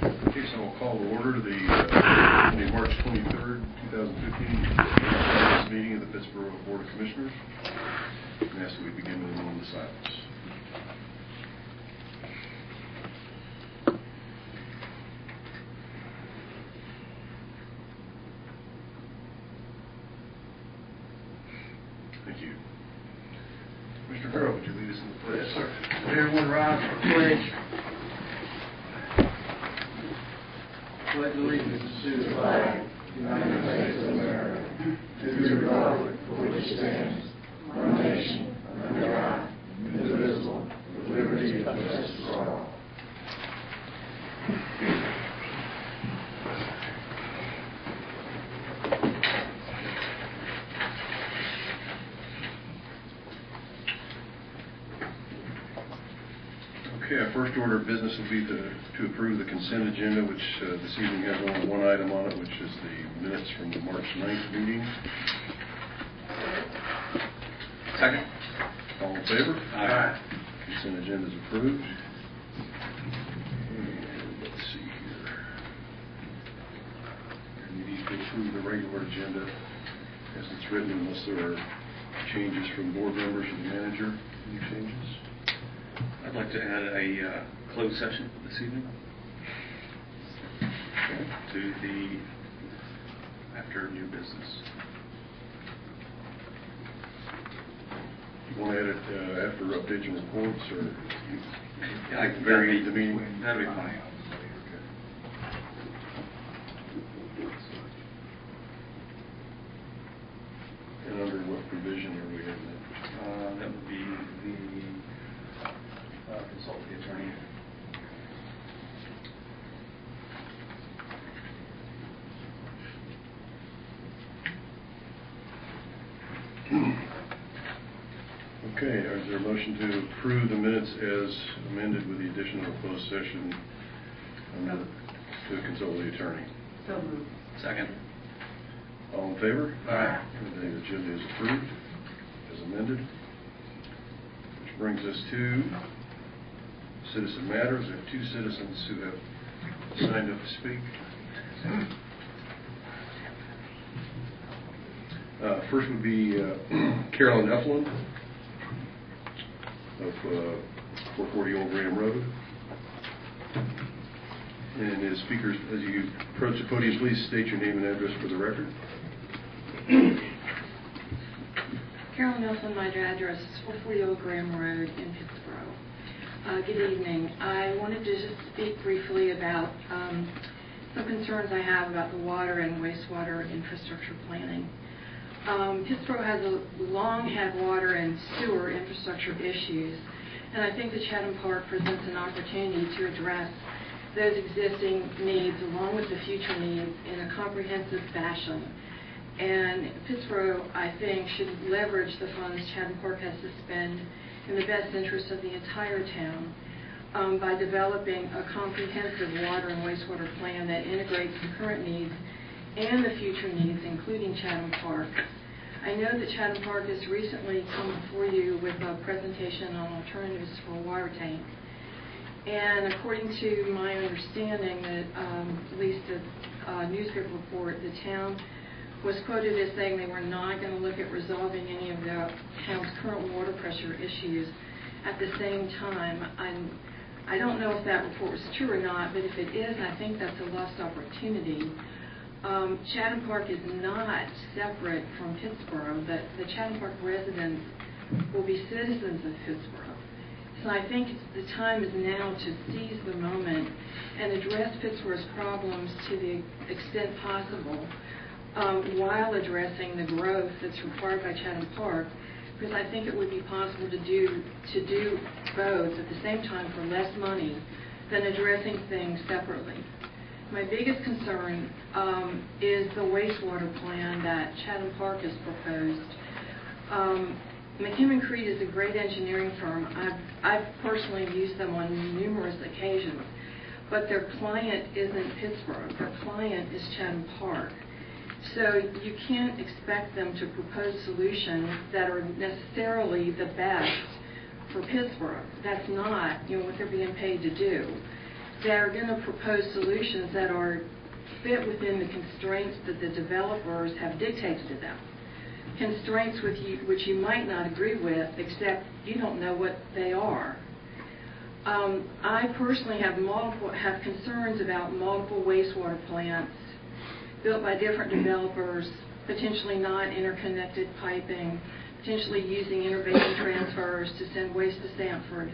Okay, so I'll call to order the March 23rd, 2015 meeting of the Pittsboro Board of Commissioners. And ask that we begin with a moment of silence. Thank you. Mr. Farrell, would you lead us in the pledge? Yes, sir. Would everyone rise for pledge? Pledge allegiance to the flag of the United States of America, to the republic for which it stands, one nation, under God, indivisible, with liberty and justice for all. Okay, our first order of business will be to approve the consent agenda, which this evening has only one item on it, which is the minutes from the March 9th meeting. Second. All in favor? Aye. Consent agenda is approved. And let's see here. And we need to approve the regular agenda as it's written, unless there are changes from board members or the manager. Any changes? I'd like to add a closed session this evening to the after new business. You want to add it after updates and reports, or Yeah, I can vary the meeting? That'd be fine. And under what provision are we in that? That would be the consult the attorney. Okay, is there a motion to approve the minutes as amended with the addition of a closed session to consult the attorney? So moved. Second. All in favor? Aye. The agenda is approved as amended. Which brings us to citizen matters. I have two citizens who have signed up to speak. First would be Carolyn Eflin of 440 Old Graham Road. And as speakers, as you approach the podium, please state your name and address for the record. Carolyn Nelson, my address is 440 Old Graham Road in Pittsboro. Good evening. I wanted to just speak briefly about some concerns I have about the water and wastewater infrastructure planning. Pittsboro has long had water and sewer infrastructure issues, and I think that Chatham Park presents an opportunity to address those existing needs along with the future needs in a comprehensive fashion. And Pittsboro, I think, should leverage the funds Chatham Park has to spend in the best interest of the entire town by developing a comprehensive water and wastewater plan that integrates the current needs and the future needs, including Chatham Park. I know that Chatham Park has recently come before you with a presentation on alternatives for a water tank. And according to my understanding, that at least a newspaper report, the town was quoted as saying they were not going to look at resolving any of the town's current water pressure issues at the same time. I don't know if that report was true or not, but if it is, I think that's a lost opportunity. Chatham Park is not separate from Pittsboro. The Chatham Park residents will be citizens of Pittsboro. So I think the time is now to seize the moment and address Pittsboro's problems to the extent possible while addressing the growth that's required by Chatham Park, because I think it would be possible to do both at the same time for less money than addressing things separately. My biggest concern is the wastewater plan that Chatham Park has proposed. McKim & Creed is a great engineering firm. I've personally used them on numerous occasions, but their client isn't Pittsboro. Their client is Chatham Park. So you can't expect them to propose solutions that are necessarily the best for Pittsboro. That's not what they're being paid to do. that are going to propose solutions that are fit within the constraints that the developers have dictated to them. Constraints which you might not agree with, except you don't know what they are. I personally have concerns about multiple wastewater plants built by different developers, potentially not interconnected piping, potentially using interbasin transfers to send waste to Sanford.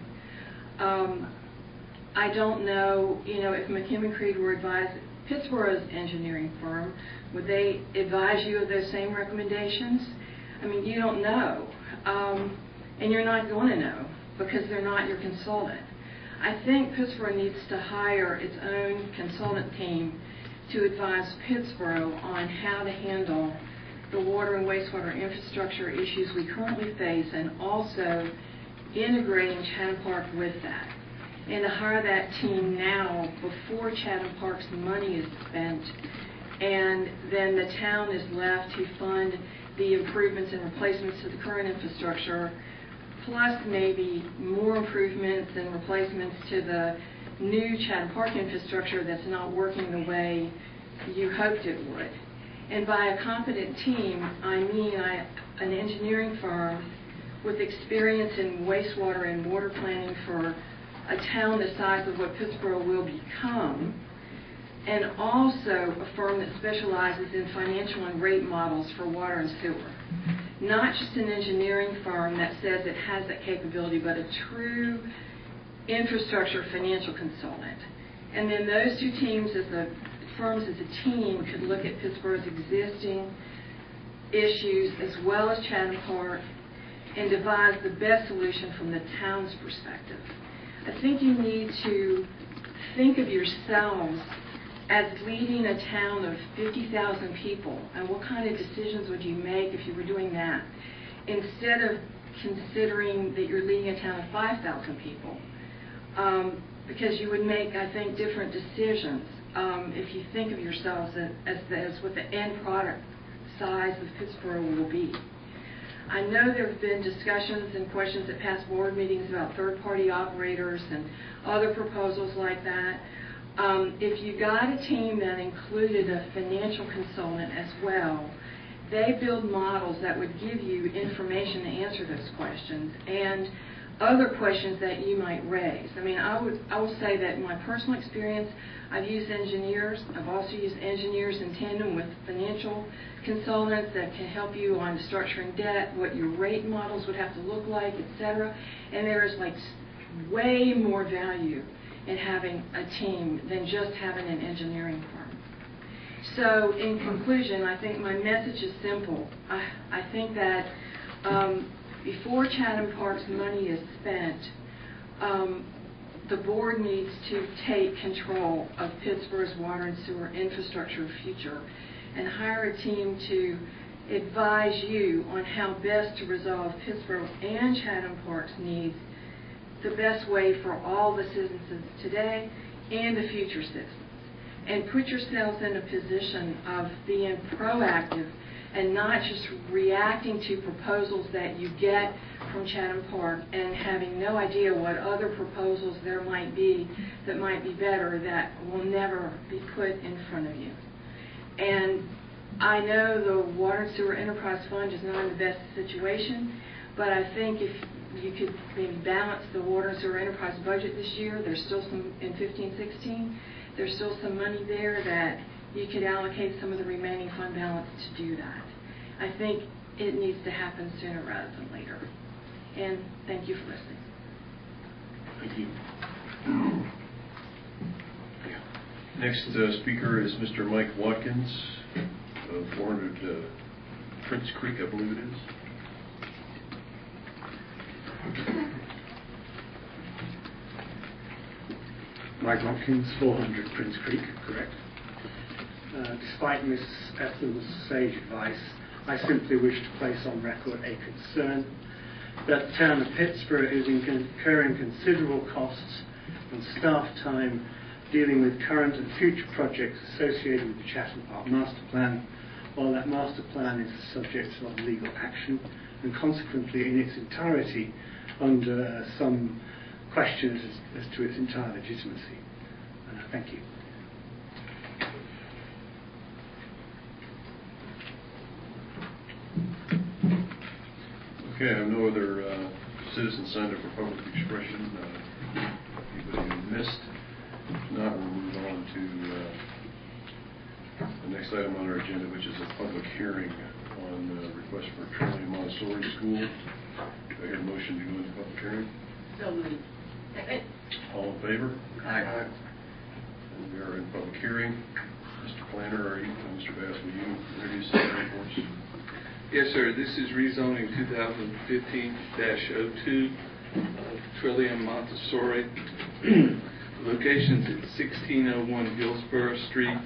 I don't know, if McKim & Creed were advised, Pittsburgh's engineering firm, would they advise you of those same recommendations? I mean, you don't know, and you're not going to know because they're not your consultant. I think Pittsburgh needs to hire its own consultant team to advise Pittsburgh on how to handle the water and wastewater infrastructure issues we currently face, and also integrating Chatham Park with that. And to hire that team now before Chatham Park's money is spent, and then the town is left to fund the improvements and replacements to the current infrastructure, plus maybe more improvements and replacements to the new Chatham Park infrastructure that's not working the way you hoped it would. And by a competent team, I mean an engineering firm with experience in wastewater and water planning for a town the size of what Pittsburgh will become, and also a firm that specializes in financial and rate models for water and sewer. Not just an engineering firm that says it has that capability, but a true infrastructure financial consultant. And then those two teams, firms as a team, could look at Pittsburgh's existing issues as well as Chatham Park and devise the best solution from the town's perspective. I think you need to think of yourselves as leading a town of 50,000 people, and what kind of decisions would you make if you were doing that, instead of considering that you're leading a town of 5,000 people, because you would make, I think, different decisions if you think of yourselves as what the end product size of Pittsburgh will be. I know there have been discussions and questions at past board meetings about third-party operators and other proposals like that. If you got a team that included a financial consultant as well, they build models that would give you information to answer those questions and other questions that you might raise. I mean, I will say that in my personal experience, I've used engineers. I've also used engineers in tandem with financial consultants that can help you on structuring debt, what your rate models would have to look like, etc. And there is like way more value in having a team than just having an engineering firm. So in conclusion, I think my message is simple. I think that before Chatham Park's money is spent, the board needs to take control of Pittsburgh's water and sewer infrastructure future and hire a team to advise you on how best to resolve Pittsburgh and Chatham Park's needs the best way for all the citizens today and the future citizens. And put yourselves in a position of being proactive and not just reacting to proposals that you get from Chatham Park and having no idea what other proposals there might be that might be better that will never be put in front of you. And I know the Water and Sewer Enterprise Fund is not in the best situation, but I think if you could maybe balance the Water and Sewer Enterprise budget this year, there's still some, in 15-16, there's still some money there that you could allocate some of the remaining fund balance to do that. I think it needs to happen sooner rather than later. And thank you for listening. Thank you. Next speaker is Mr. Mike Watkins of 400 Prince Creek, I believe it is. Mike Watkins, 400 Prince Creek, correct. Despite Miss Ethel's sage advice, I simply wish to place on record a concern that the town of Pittsburgh is incurring considerable costs and staff time dealing with current and future projects associated with the Chatham Park Master Plan, while that master plan is the subject of legal action and consequently in its entirety under some questions as to its entire legitimacy. Thank you. Okay, I have no other citizens signed up for public expression. Anybody who missed? If not, we'll move on to the next item on our agenda, which is a public hearing on the request for Trillium Montessori School. Do I hear a motion to go into public hearing? So moved. Second. All in favor? Aye. And we are in public hearing. Mr. Planner, or Mr. Bass, will you introduce the hearing for us? Yes, sir. This is rezoning 2015-02, Trillium Montessori. Location's at 1601 Hillsborough Street.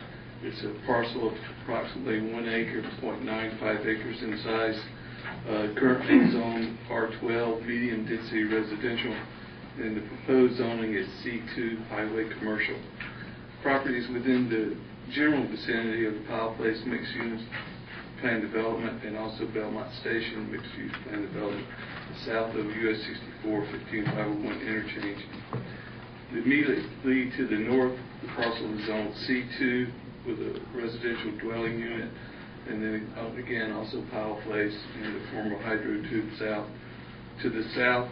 It's a parcel of approximately 1 acre, 0.95 acres in size. Currently zoned R12, medium density residential, and the proposed zoning is C2, highway commercial. Properties within the general vicinity of the Powell Place mixed use plan development and also Belmont Station mixed use plan development south of US 64 15501 interchange. Immediately to the north, the parcel is zoned C2 with a residential dwelling unit, and then again also Powell Place and the former hydro tube south. To the south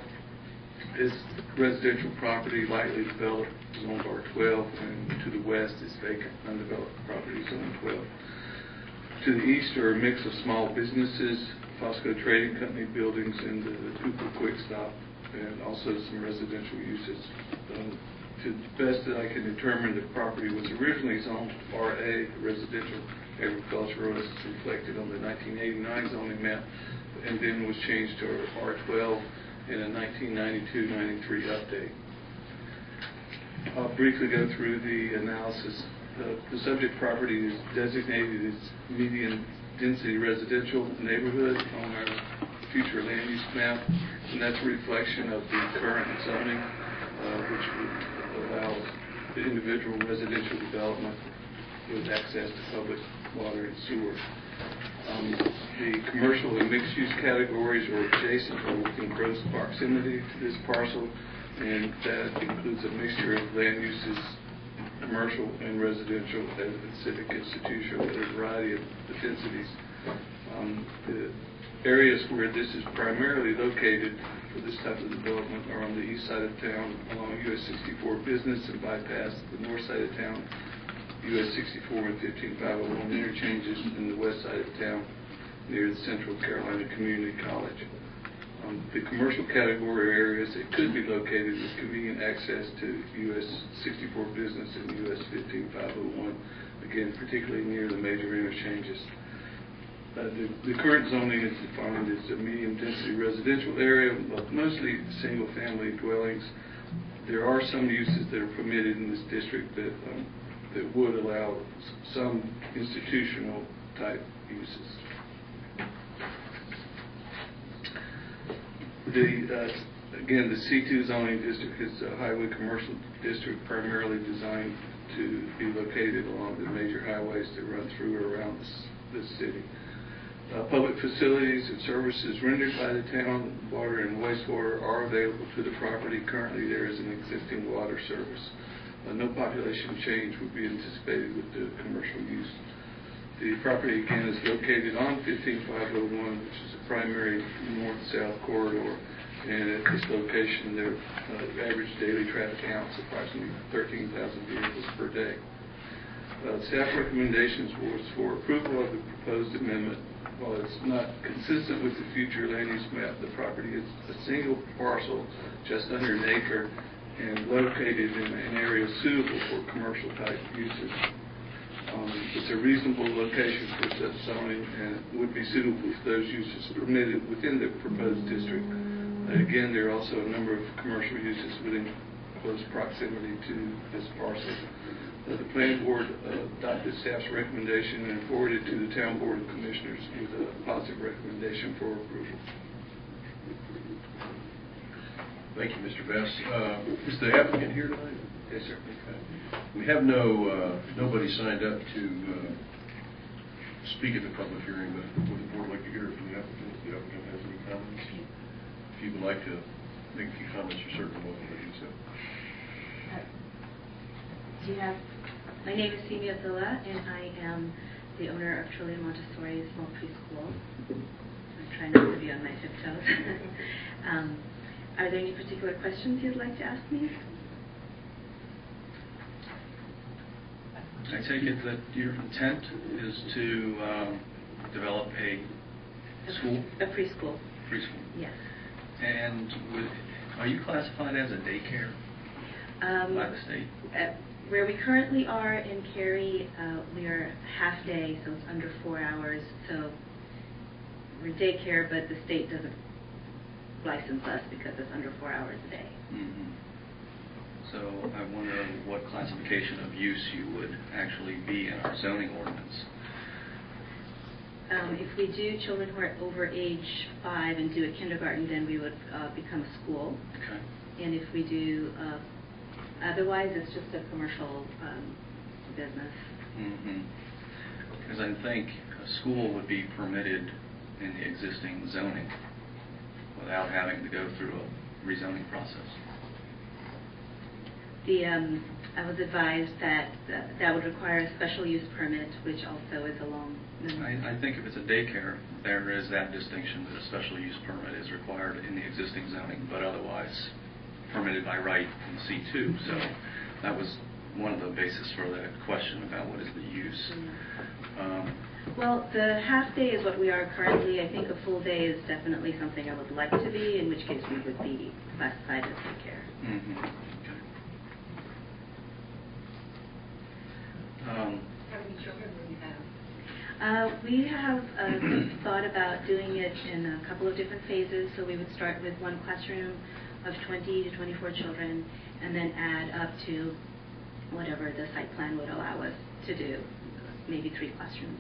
is residential property lightly developed, zoned R12, and to the west is vacant undeveloped property, zoned 12. To the east are a mix of small businesses, Fosco Trading Company buildings, and the Cooper Quick Stop, and also some residential uses. To the best that I can determine, the property was originally zoned RA, residential agricultural, as reflected on the 1989 zoning map, and then was changed to R12 in a 1992-93 update. I'll briefly go through the analysis. The subject property is designated as medium density residential neighborhood on our future land use map, and that's a reflection of the current zoning, which would allow the individual residential development with access to public water and sewer. The commercial and mixed use categories are adjacent or within close proximity to this parcel, and that includes a mixture of land uses, commercial and residential, and civic institutional, and a variety of densities. The areas where this is primarily located for this type of development are on the east side of town along US 64 Business and bypass the north side of town, US 64 and 15501 interchanges, and the west side of town near the Central Carolina Community College. The commercial category areas that could be located with convenient access to US 64 Business and US 15501, again, particularly near the major interchanges. The current zoning is defined as a medium density residential area, but mostly single family dwellings. There are some uses that are permitted in this district that would allow some institutional type uses. Again, the C2 zoning district is a highway commercial district primarily designed to be located along the major highways that run through or around the city. Public facilities and services rendered by the town, water and wastewater, are available to the property. Currently, there is an existing water service. No population change would be anticipated with the commercial use. The property, again, is located on 15501, which is a primary north-south corridor, and at this location, their average daily traffic counts approximately 13,000 vehicles per day. Staff recommendations was for approval of the proposed amendment. While it's not consistent with the future land use map, the property is a single parcel, just under an acre, and located in an area suitable for commercial type uses. It's a reasonable location for such zoning and would be suitable for those uses permitted within the proposed district. Again, there are also a number of commercial uses within close proximity to this parcel. The planning board adopted staff's recommendation and forwarded to the town board of commissioners with a positive recommendation for approval. Thank you, Mr. Bass. Is the applicant here tonight? Yes, sir. Okay. We have nobody signed up to speak at the public hearing, but would the board like to hear from the applicant if the applicant has any comments? If you would like to make a few comments, you're certainly welcome to do so. Do you have? My name is Simia Zilla, and I am the owner of Trillium Montessori Small Preschool. I try not to be on my tiptoes. Are there any particular questions you'd like to ask me? I take it that your intent is to develop a school? A preschool. Preschool. Yes. And are you classified as a daycare by the state? Where we currently are in Cary, we are half day, so it's under 4 hours. So we're daycare, but the state doesn't license us because it's under 4 hours a day. Mm-hmm. So I wonder what classification of use you would actually be in our zoning ordinance. If we do children who are over age 5 and do a kindergarten, then we would become a school. Okay. And if we do, otherwise it's just a commercial business. Mm-hmm. Because I think a school would be permitted in the existing zoning without having to go through a rezoning process. I was advised that that would require a special use permit, which also is along. I think if it's a daycare, there is that distinction that a special use permit is required in the existing zoning, but otherwise permitted by right in C2. So that was one of the basis for that question about what is the use. Well, the half day is what we are currently. I think a full day is definitely something I would like to be, in which case we would be classified as daycare. Mm-hmm. Okay. How many children do you have? We have thought about doing it in a couple of different phases. So we would start with one classroom of 20 to 24 children, and then add up to whatever the site plan would allow us to do, maybe 3 classrooms.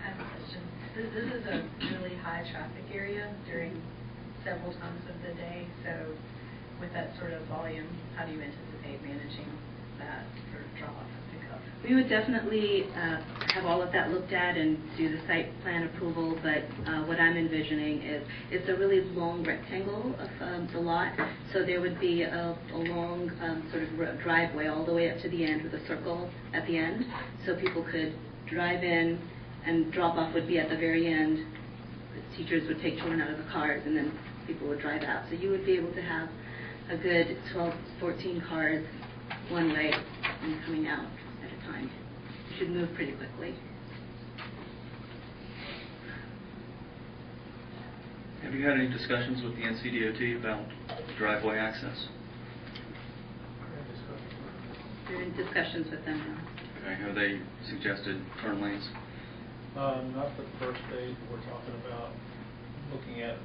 I have a question. This is a really high traffic area during several times of the day. So with that sort of volume, how do you anticipate managing that for drop and pickup? We would definitely have all of that looked at and do the site plan approval, but what I'm envisioning is it's a really long rectangle of the lot, so there would be a long sort of driveway all the way up to the end with a circle at the end, so people could drive in and drop off would be at the very end. The teachers would take children out of the cars and then people would drive out. So you would be able to have a good 12, 14 cars one way and coming out at a time. You should move pretty quickly. Have you had any discussions with the NCDOT about driveway access? We're in discussions with them now. Okay. Have they suggested turn lanes? Not for the first phase. We're talking about looking at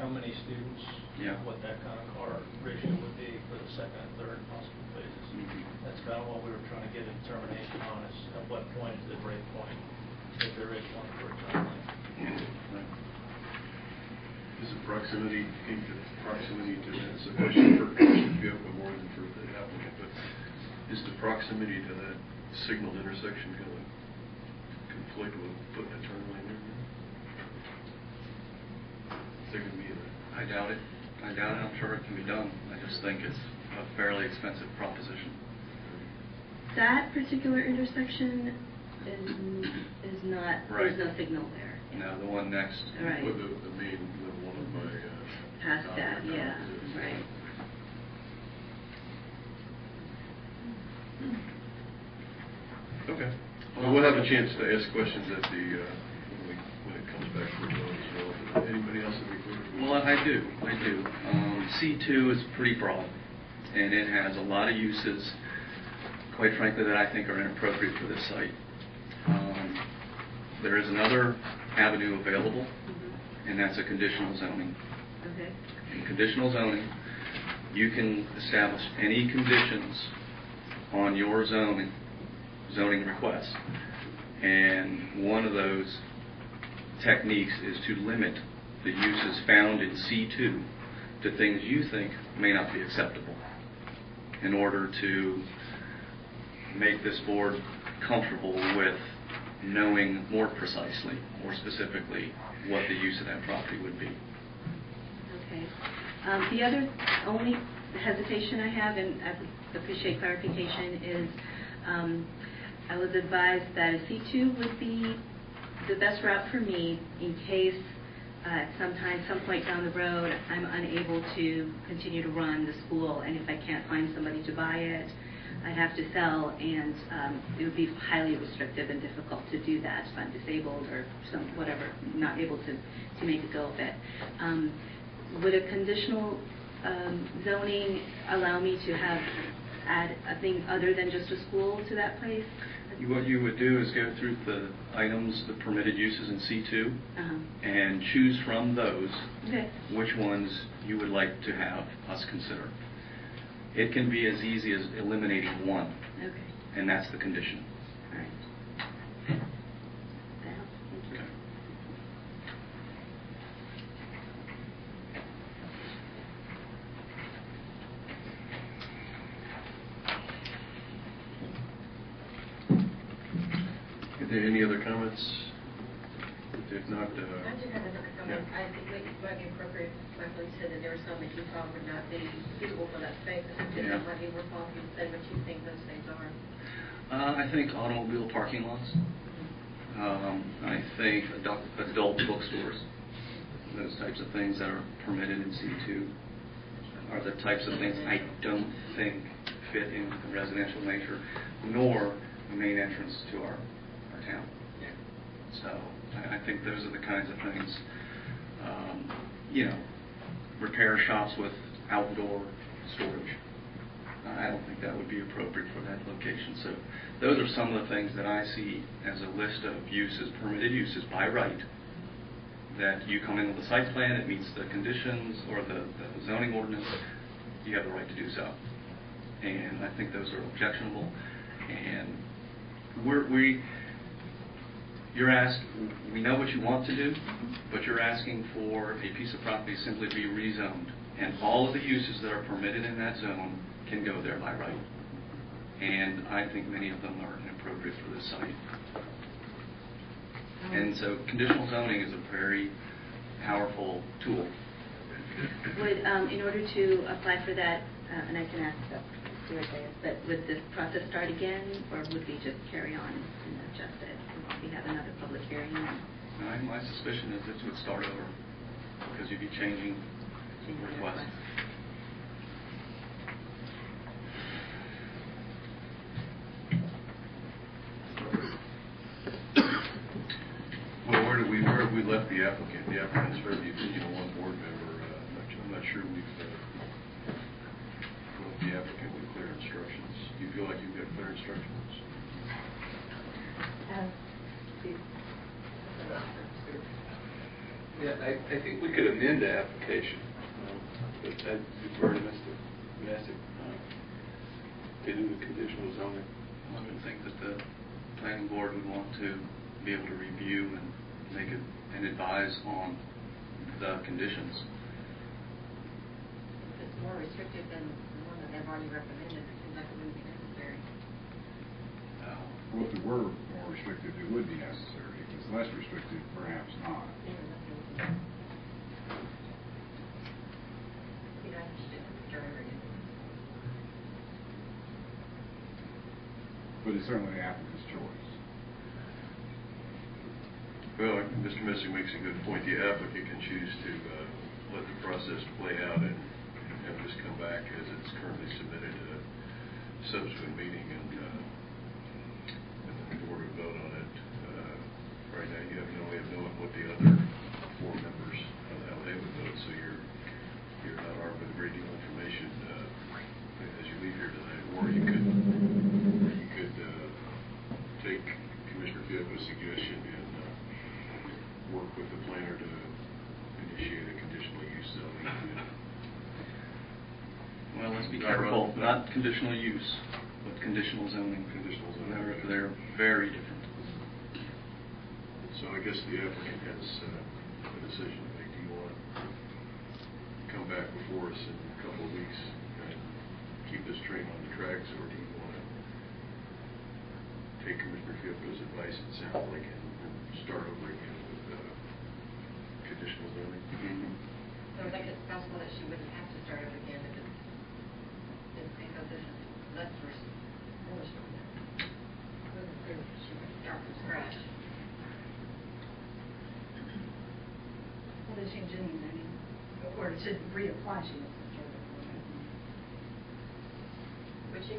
how many students, Yeah. what that kind of car ratio would be for the second and third possible phases. Mhm. That's kind of what we were trying to get a determination on, is at what point is the break point, if there is one for a turn lane. Right. Is the proximity, I think the proximity to that, it's a question for Commissioner Fiocco more than for the applicant, but is the proximity to that signaled intersection going to conflict with putting a turn lane in there? Is there going to be I doubt it. I doubt it. I'm sure it can be done. I just think it's a fairly expensive proposition. That particular intersection is not, Right. there's no signal there. Now, the one next. Right. With the main, the one by... Past that, yeah, right. Okay. Well, we'll have a chance to ask questions at the, when it comes back to the vote as well. Anybody else have any questions? Well, I do. C2 is pretty broad, and it has a lot of uses, quite frankly, that I think are inappropriate for this site. There is another avenue available, and that's a conditional zoning. Okay. In conditional zoning, you can establish any conditions on your zoning request. And one of those techniques is to limit the uses found in C2 to things you think may not be acceptable, in order to make this board comfortable with knowing more precisely, more specifically, what the use of that property would be. Okay. The other only hesitation I have, and I appreciate clarification, is I was advised that a C2 would be the best route for me in case at some point down the road, I'm unable to continue to run the school, and if I can't find somebody to buy it, I'd have to sell, and it would be highly restrictive and difficult to do that if I'm disabled or whatever, not able to make a go of it. Would a conditional zoning allow me to add a thing other than just a school to that place? What you would do is go through the items, the permitted uses in C2, and choose from those which ones you would like to have us consider. It can be as easy as eliminating one, and that's the condition. All right. That helps. Thank you. Okay. Are there any other comments? If not, I do have another comment. I think it might be appropriate, like Lee said, that there are some that you thought would not be suitable for that space. I think Yeah. it might be worthwhile if you said what you think those things are. I think automobile parking lots. I think adult bookstores. Those types of things that are permitted in C2 are the types of things I don't think fit in the residential nature, nor the main entrance to our town. So I think those are the kinds of things, repair shops with outdoor storage. I don't think that would be appropriate for that location. So those are some of the things that I see as a list of uses, permitted uses by right, that you come in with a site plan, it meets the conditions or the zoning ordinance, you have the right to do so. And I think those are objectionable. And you're asked, we know what you want to do, but you're asking for a piece of property simply to be rezoned. And all of the uses that are permitted in that zone can go there by right. And I think many of them are inappropriate for this site. And so conditional zoning is a very powerful tool. Would, in order to apply for that, and I can ask Stuart this, but would this process start again, or would we just carry on and adjust it? Would we have another public hearing? My suspicion is this would start over because you'd be changing the request. well, where have we left the applicant? The applicant's heard the opinion of one board member. I'm not sure we've left the applicant with clear instructions. Do you feel like you've got clear instructions? Yeah, I think we could amend the application, but I'd prefer to Mr. to do the conditional zoning. I would think that the planning board would want to be able to review and make it and advise on the conditions. If it's more restrictive than the one that they've already recommended, it seems like it wouldn't be necessary. Well, if it were more restrictive, it would be necessary. If it's less restrictive, perhaps not. But it's certainly the applicant's choice. Well, Mr. Messick makes a good point. The applicant can choose to let the process play out and have this come back as it's currently submitted at a subsequent meeting, and then the board would vote on it. Right now, you have no way of knowing what the other four members, how they would vote, so you're not armed with a great deal of information as you leave here tonight. Or you could take Commissioner Fiocco's suggestion and work with the planner to initiate a conditional use zoning. Well, let's be careful. Not conditional use, but conditional zoning. Conditional zoning. They're very different. So I guess the applicant has a decision to make. Do you want to come back before us in a couple of weeks and keep this train on the tracks, or do you want to take Commissioner Fiocco's advice, it sounds like, and start over again with conditional zoning? Mm-hmm. So I think it's possible that she wouldn't have to start over again if it's because this is less versus more storm. Start from scratch. Well, they change any zoning, or it should reapply, she must have started. Would you?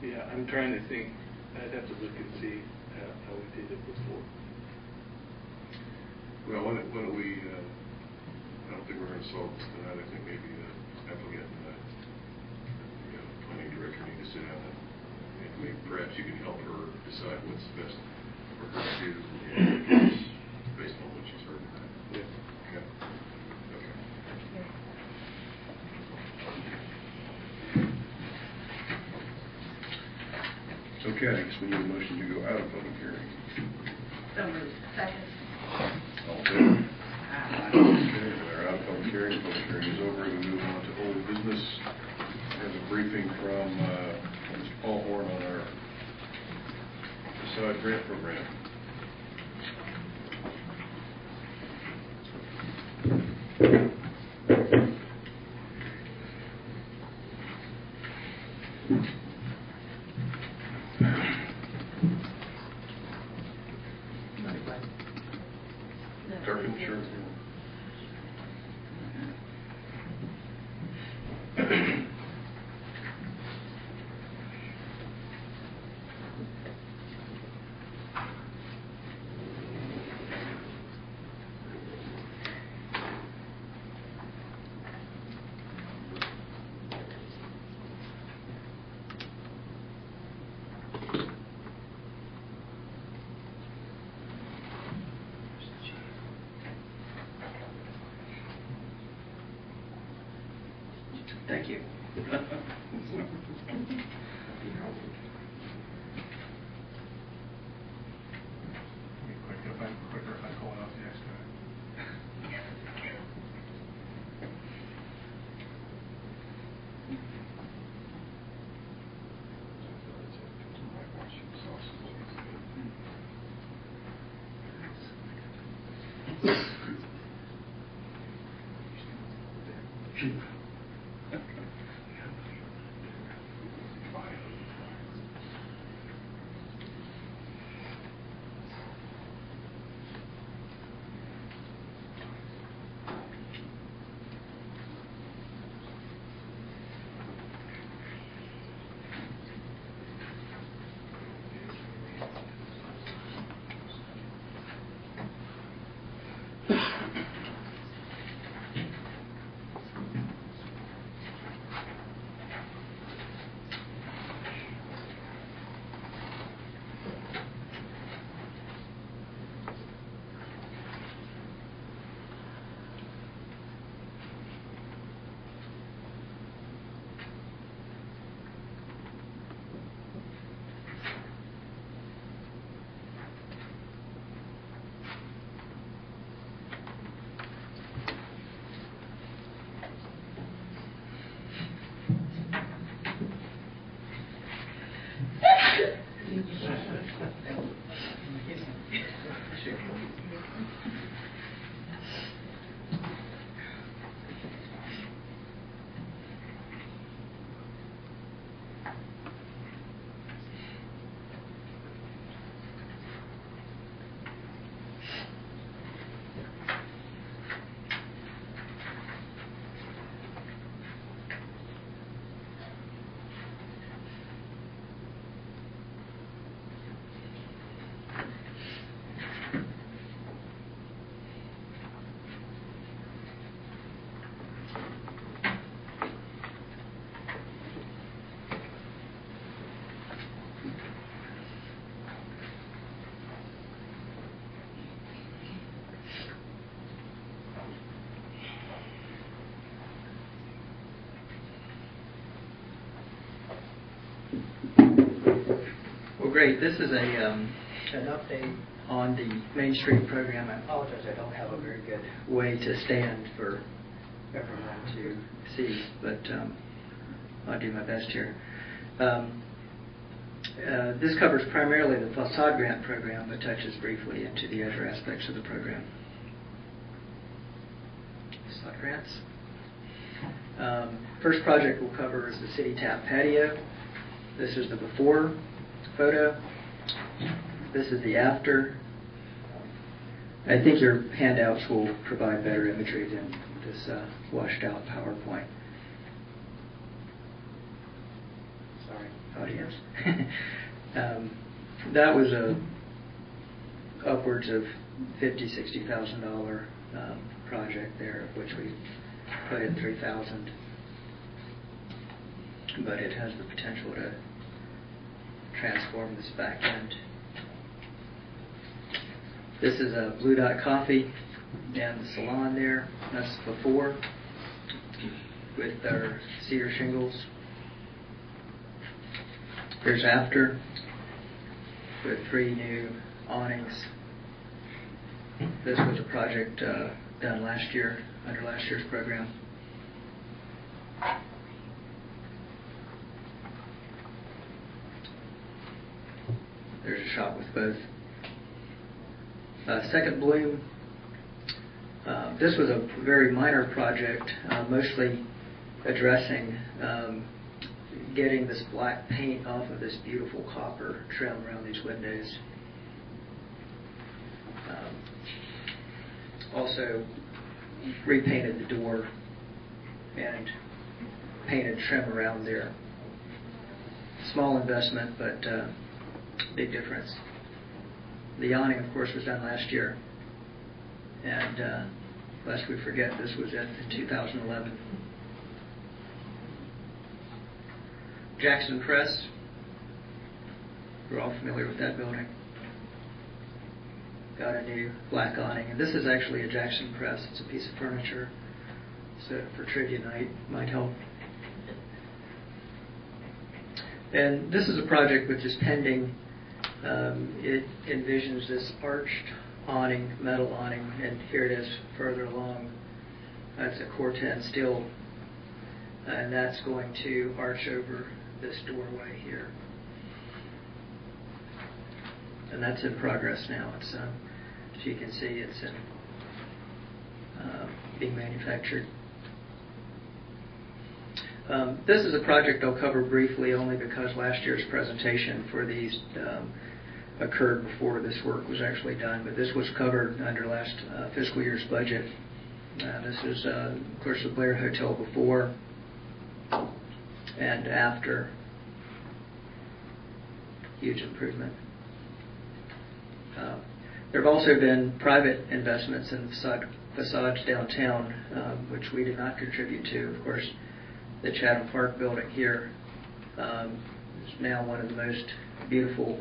Yeah, I'm trying to think, I'd have to look and see how we did it before. Well, why don't we, I don't think we're going to solve this tonight. I think maybe the applicant and the planning director need to sit down and maybe perhaps you can help her decide what's best for her to do based on what she's heard tonight. Yeah. Okay. Okay. Okay, I guess we need a motion to go out of public hearing. So moved. Second. All in favor? Okay, we're out of public hearing. Public hearing is over. We move on to old business. We have a briefing from Mr. Paul Horn on our facade grant program. Darken, sure. Thank you. Quicker if I call it off the extra. Well, great. This is an update on the Main Street program. I apologize, I don't have a very good way to stand for everyone to see, but I'll do my best here. This covers primarily the facade grant program, but touches briefly into the other aspects of the program. Facade grants. First project we'll cover is the City Tap patio. This is the before photo. This is the after. I think your handouts will provide better imagery than this washed out PowerPoint. Sorry, audience. That was upwards of $50,000-$60,000 project there, of which we put in $3,000. But it has the potential to transform this back end. This is a Blue Dot Coffee and the salon there. That's before with our cedar shingles. Here's after with 3 new awnings. This was a project done last year under last year's program. There's a shot with both. Second bloom. This was a very minor project, mostly addressing getting this black paint off of this beautiful copper trim around these windows. Also repainted the door and painted trim around there. Small investment, but big difference. The awning, of course, was done last year. And lest we forget, this was in 2011. Jackson Press. We're all familiar with that building. Got a new black awning. And this is actually a Jackson Press. It's a piece of furniture. So for trivia night, might help. And this is a project which is pending. It envisions this arched awning, metal awning, and here it is further along. That's a Corten steel, and that's going to arch over this doorway here. And that's in progress now. It's, as you can see, it's in, being manufactured. This is a project I'll cover briefly only because last year's presentation for these occurred before this work was actually done, but this was covered under last fiscal year's budget. This is, of course, the Blair Hotel before and after. Huge improvement. There have also been private investments in facades downtown, which we did not contribute to. Of course, the Chatham Park building here is now one of the most beautiful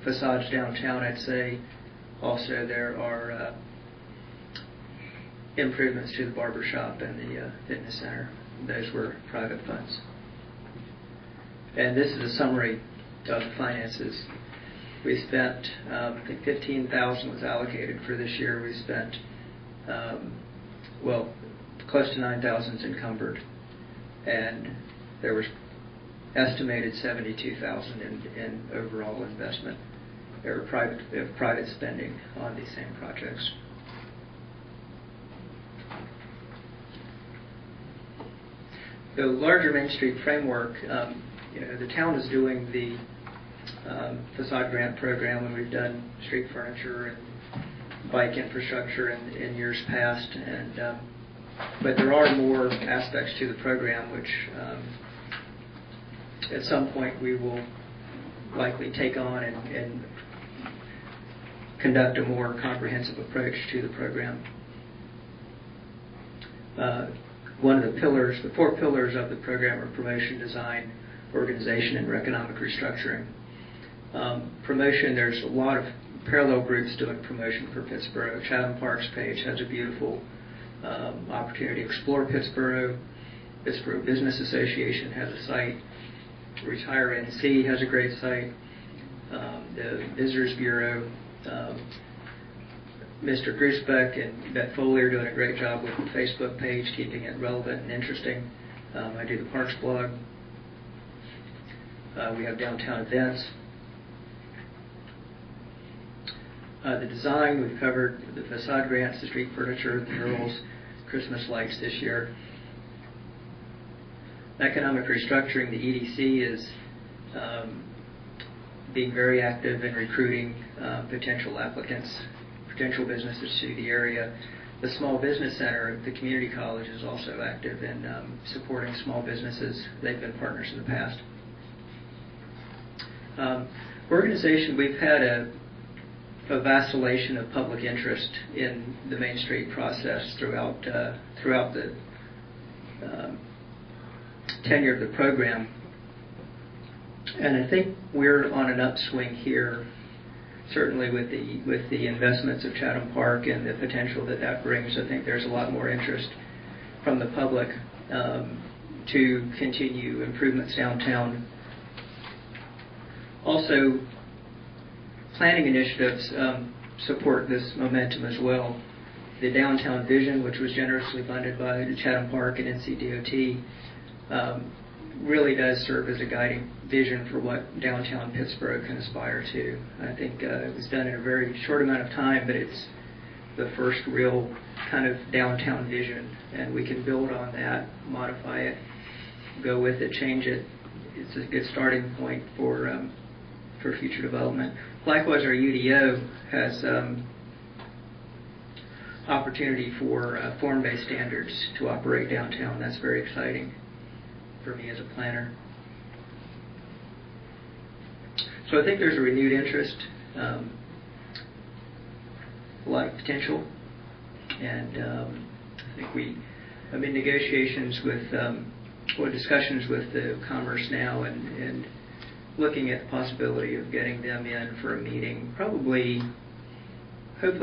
facades downtown, I'd say. Also, there are improvements to the barber shop and the fitness center. Those were private funds. And this is a summary of the finances. We spent, I think $15,000 was allocated for this year. We spent, well, close to $9,000 encumbered. And there was estimated $72,000 in overall investment. There were private spending on these same projects. The larger Main Street framework, the town is doing the facade grant program, and we've done street furniture and bike infrastructure in years past. And but there are more aspects to the program which at some point we will likely take on and conduct a more comprehensive approach to the program. One of the pillars, the 4 pillars of the program are promotion, design, organization, and economic restructuring. Promotion, there's a lot of parallel groups doing promotion for Pittsboro. Chatham Parks page has a beautiful opportunity. Explore Pittsboro. Pittsboro Business Association has a site. Retire NC has a great site. The Visitors Bureau, Mr. Gruesbeck and Beth Foley are doing a great job with the Facebook page, keeping it relevant and interesting. I do the Parks blog. We have downtown events. The design, we've covered the facade grants, the street furniture, the murals, Christmas lights this year. economic restructuring, the EDC is being very active in recruiting potential applicants, potential businesses to the area. The Small Business Center at the community college is also active in supporting small businesses. They've been partners in the past. Organization, we've had a vacillation of public interest in the Main Street process throughout the tenure of the program. And I think we're on an upswing here, certainly with the investments of Chatham Park and the potential that brings. I think there's a lot more interest from the public to continue improvements downtown. Also, planning initiatives support this momentum as well. The Downtown Vision, which was generously funded by the Chatham Park and NCDOT, really does serve as a guiding vision for what downtown Pittsburgh can aspire to. I think it was done in a very short amount of time, but it's the first real kind of downtown vision, and we can build on that, modify it, go with it, change it. It's a good starting point for future development. Likewise, our UDO has opportunity for form-based standards to operate downtown. That's very exciting for me as a planner. So I think there's a renewed interest, a lot of potential, and I think I'm in negotiations with, or discussions with the Commerce now, and looking at the possibility of getting them in for a meeting, hopefully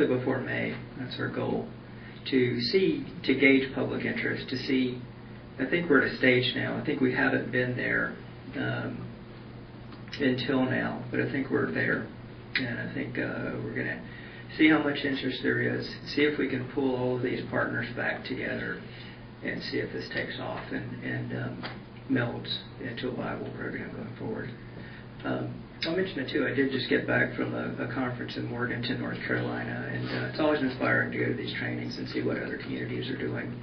before May. That's our goal, to gauge public interest, to see. I think we're at a stage now. I think we haven't been there until now, but I think we're there, and I think we're going to see how much interest there is, see if we can pull all of these partners back together, and see if this takes off and melds into a viable program going forward. I'll mention it too. I did just get back from a conference in Morganton, North Carolina, and it's always inspiring to go to these trainings and see what other communities are doing.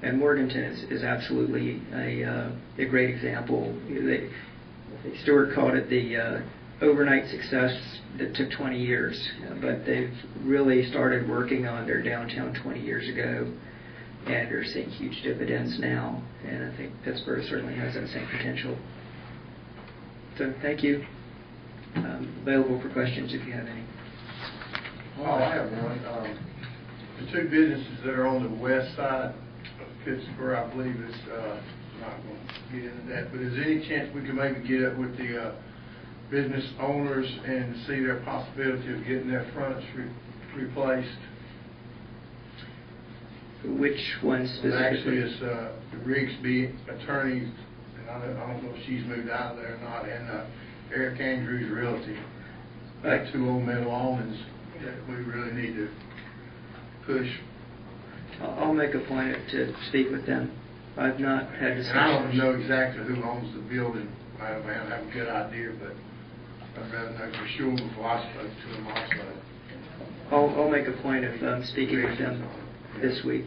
And Morganton is absolutely a great example. Stuart called it the overnight success that took 20 years, but they've really started working on their downtown 20 years ago, and are seeing huge dividends now. And I think Pittsburgh certainly has that same potential. So thank you. Available for questions if you have any. Oh, I have one. The two businesses that are on the west side of Pittsburgh, I believe it's not going to get into that, but is there any chance we can maybe get up with the business owners and see their possibility of getting their fronts replaced? Which one specifically? Actually, it's the Rigsby attorney, and I don't know if she's moved out of there or not, and Eric Andrews Realty. Got two old metal awnings that we really need to push. I'll make a point to speak with them. I've not had discussions. And I don't know exactly who owns the building. I don't have a good idea, but I'd rather know for sure before I spoke to them also. I'll make a point of speaking with them this week.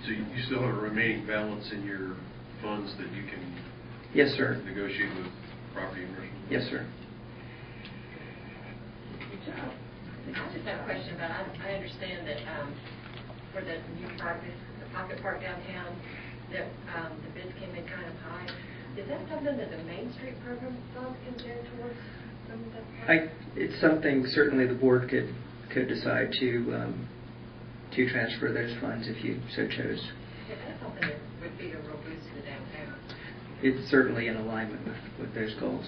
So you still have a remaining balance in your funds that you can Yes, sir. negotiate with property owners? Yes, sir. I just have a question about, I understand that for the new park, the Pocket Park downtown, that the bids came in kind of high. Is that something that the Main Street program funds can go towards some of that? It's something certainly the board could decide to transfer those funds if you so chose. Yeah, that's something that would be a real boost to the downtown. It's certainly in alignment with those goals.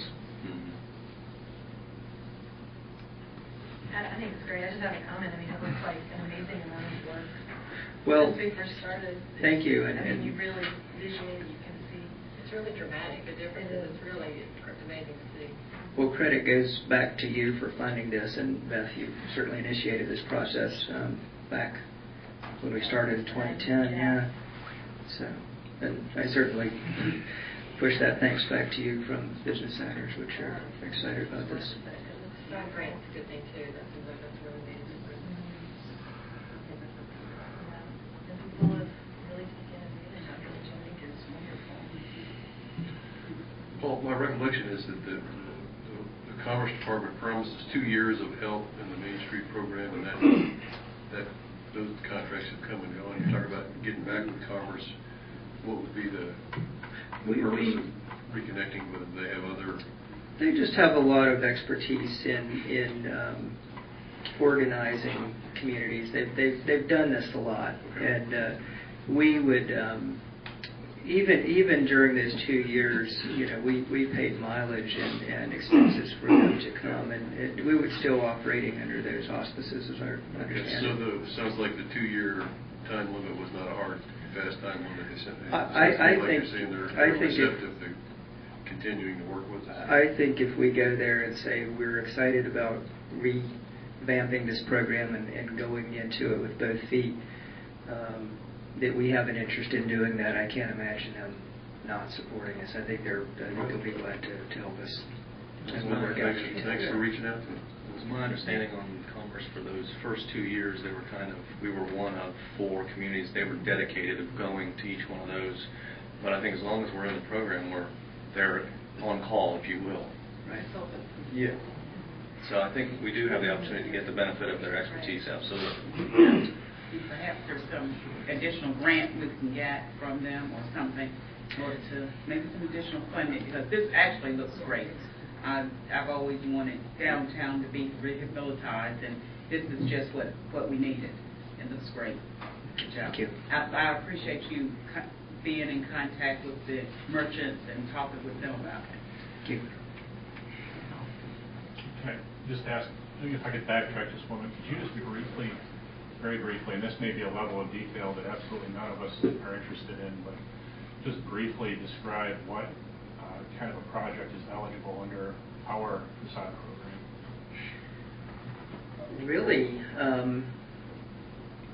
I think it's great. I just have a comment. I mean, it looks like an amazing amount of work. Well, since we first started. Thank you. I mean, you really, visually, you can see. It's really dramatic. The difference is it's really amazing to see. Well, credit goes back to you for funding this, and Beth, you certainly initiated this process back when we started in 2010. Yeah. So, and I certainly push that thanks back to you from business owners, which are excited about this. It's not great. It's a good thing too. That's really amazing. And people have really taken advantage of it. Paul, my recollection is that the Commerce Department promised us 2 years of help in the Main Street program, and that those contracts have come and gone. You're talking about getting back with Commerce. What would be the purpose of reconnecting with them? They have other... They just have a lot of expertise in organizing communities. They've done this a lot, and we would even during those 2 years, we paid mileage and expenses for them to come, and we were still operating under those auspices, as I understand. So sounds like the 2-year time limit was not a hard, fast time limit. I think you're saying they're receptive to continuing to work with us. I think if we go there and say we're excited about revamping this program and going into it with both feet, that we have an interest in doing that, I can't imagine them not supporting us. I think they'll be glad to help us. And we'll work out details. Thanks for reaching out to us. It was my understanding on Commerce for those first 2 years, we were one of 4 communities. They were dedicated of going to each one of those. But I think as long as we're in the program, they're on call, if you will. Right. Yeah. So I think we do have the opportunity to get the benefit of their expertise, absolutely. Perhaps there's some additional grant we can get from them or something in order to maybe some additional funding, because this actually looks great. I've always wanted downtown to be rehabilitated, and this is just what we needed. It looks great. Good job. Thank you. I appreciate you being in contact with the merchants and talking with them about it. Thank you. Can I just ask, if I could backtrack just a moment, could you just briefly, very briefly, and this may be a level of detail that absolutely none of us are interested in, but just briefly describe what kind of a project is eligible under our facade program? Really,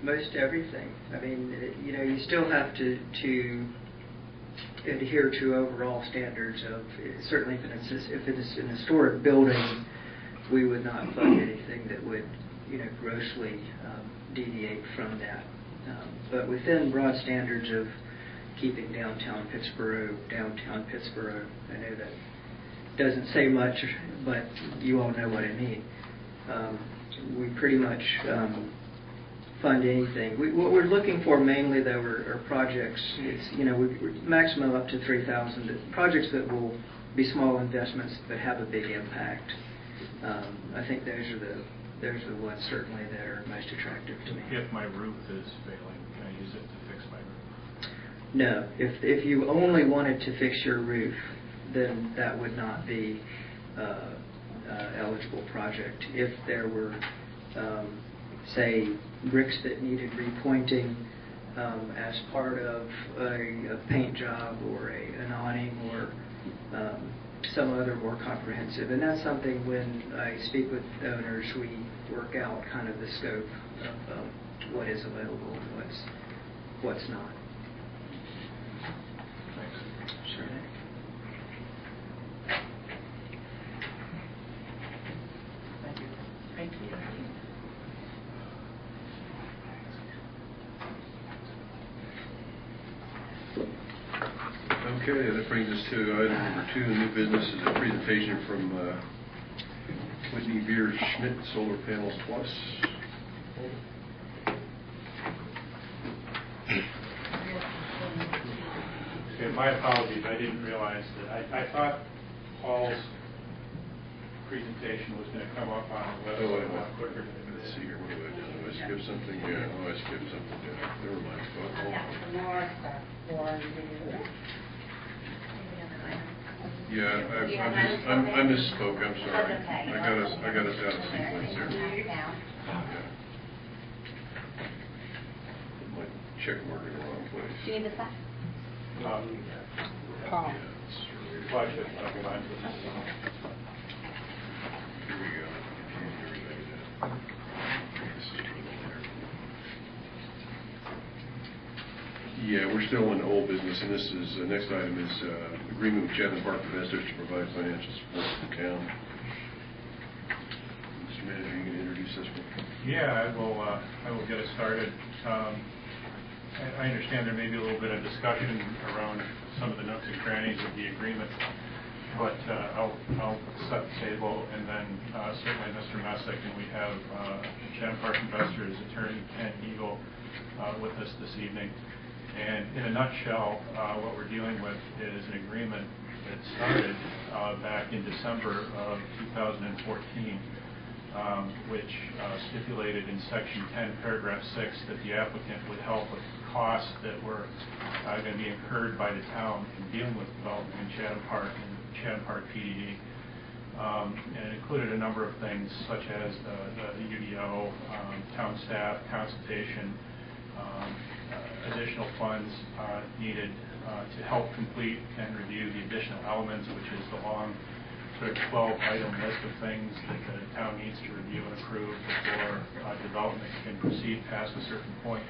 most everything. I mean, you still have to adhere to overall standards of, certainly if it's an historic building, we would not fund anything that would, grossly deviate from that. But within broad standards of keeping downtown Pittsboro, I know that doesn't say much, but you all know what I mean. We pretty much fund anything. What we're looking for mainly, though, are projects. It's we maximum up to 3,000 projects that will be small investments but have a big impact. I think those are the ones certainly that are most attractive to me. If my roof is failing, can I use it to fix my roof? No. If you only wanted to fix your roof, then that would not be eligible project. If there were, say, bricks that needed repointing as part of a paint job or an awning or some other more comprehensive. And that's something when I speak with owners, we work out kind of the scope of what is available and what's not. Thanks. Sure. Thank you. Thank you. Okay, that brings us to item number 2. The new business is a presentation from Whitney Beer Schmidt, Solar Panels Plus. Okay, my apologies. I didn't realize that. I thought Paul's presentation was going to come up on the website a lot quicker than it Let's did. see here, what have I done? Have I skipped something? Yeah, I skipped something. Yeah. Never mind. I've got some more stuff for you. Yeah, I misspoke. I'm sorry. That's okay. I got us out of sequence there. Yeah. Put my check mark in the wrong place. Do you need this back? Paul. Paul. Watch it. I'll go on to this. Here we go. Confused everybody now. This is put in there. Yeah, we're still in old business, and this is, the next item is agreement with Chapman Park Investors to provide financial support to the town. Mr. Manager, you can introduce this one. Yeah, I will get us started. I understand there may be a little bit of discussion around some of the nooks and crannies of the agreement. But I'll set the table, and then certainly Mr. Messick, and we have Chatham Park Investors attorney Ken Eagle with us this evening. And in a nutshell, what we're dealing with is an agreement that started back in December of 2014, which stipulated in Section 10, Paragraph 6, that the applicant would help with costs that were going to be incurred by the town in dealing with development in Chatham Park and Chatham Park PDD. And it included a number of things such as the UDO, town staff, consultation, additional funds needed to help complete and review the additional elements, which is the long sort of 12-item list of things that the town needs to review and approve before development can proceed past a certain point.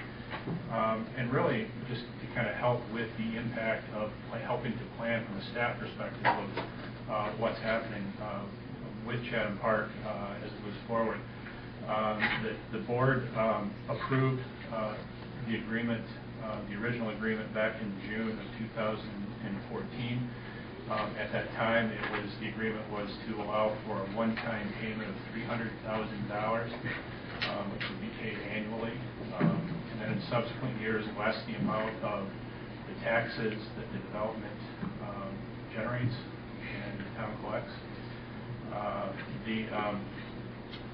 And really just to kind of help with the impact of helping to plan from a staff perspective of what's happening with Chatham Park as it moves forward. The board approved the agreement, the original agreement back in June of 2014. At that time, the agreement was to allow for a one-time payment of $300,000, which would be paid annually, and then in subsequent years, less the amount of the taxes that the development generates and the town collects. The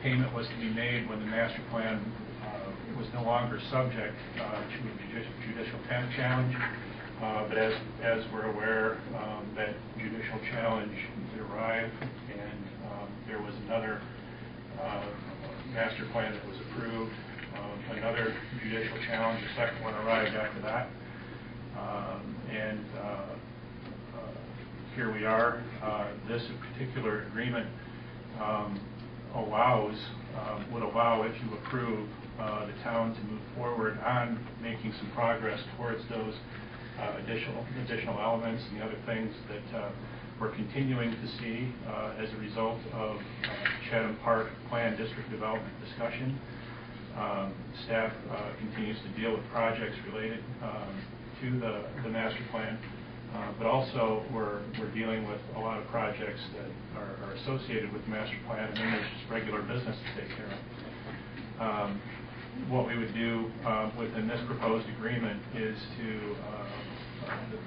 payment was to be made when the master plan was no longer subject to a judicial challenge. But as we're aware, that judicial challenge did arrive, and there was another master plan that was approved, another judicial challenge, the second one arrived after that. And here we are. This particular agreement would allow, if you approve, the town to move forward on making some progress towards those additional elements and the other things that we're continuing to see as a result of Chatham Park Plan District Development discussion. Staff continues to deal with projects related to the master plan, but also we're dealing with a lot of projects that are associated with the master plan, and then there's just regular business to take care of. What we would do within this proposed agreement is to the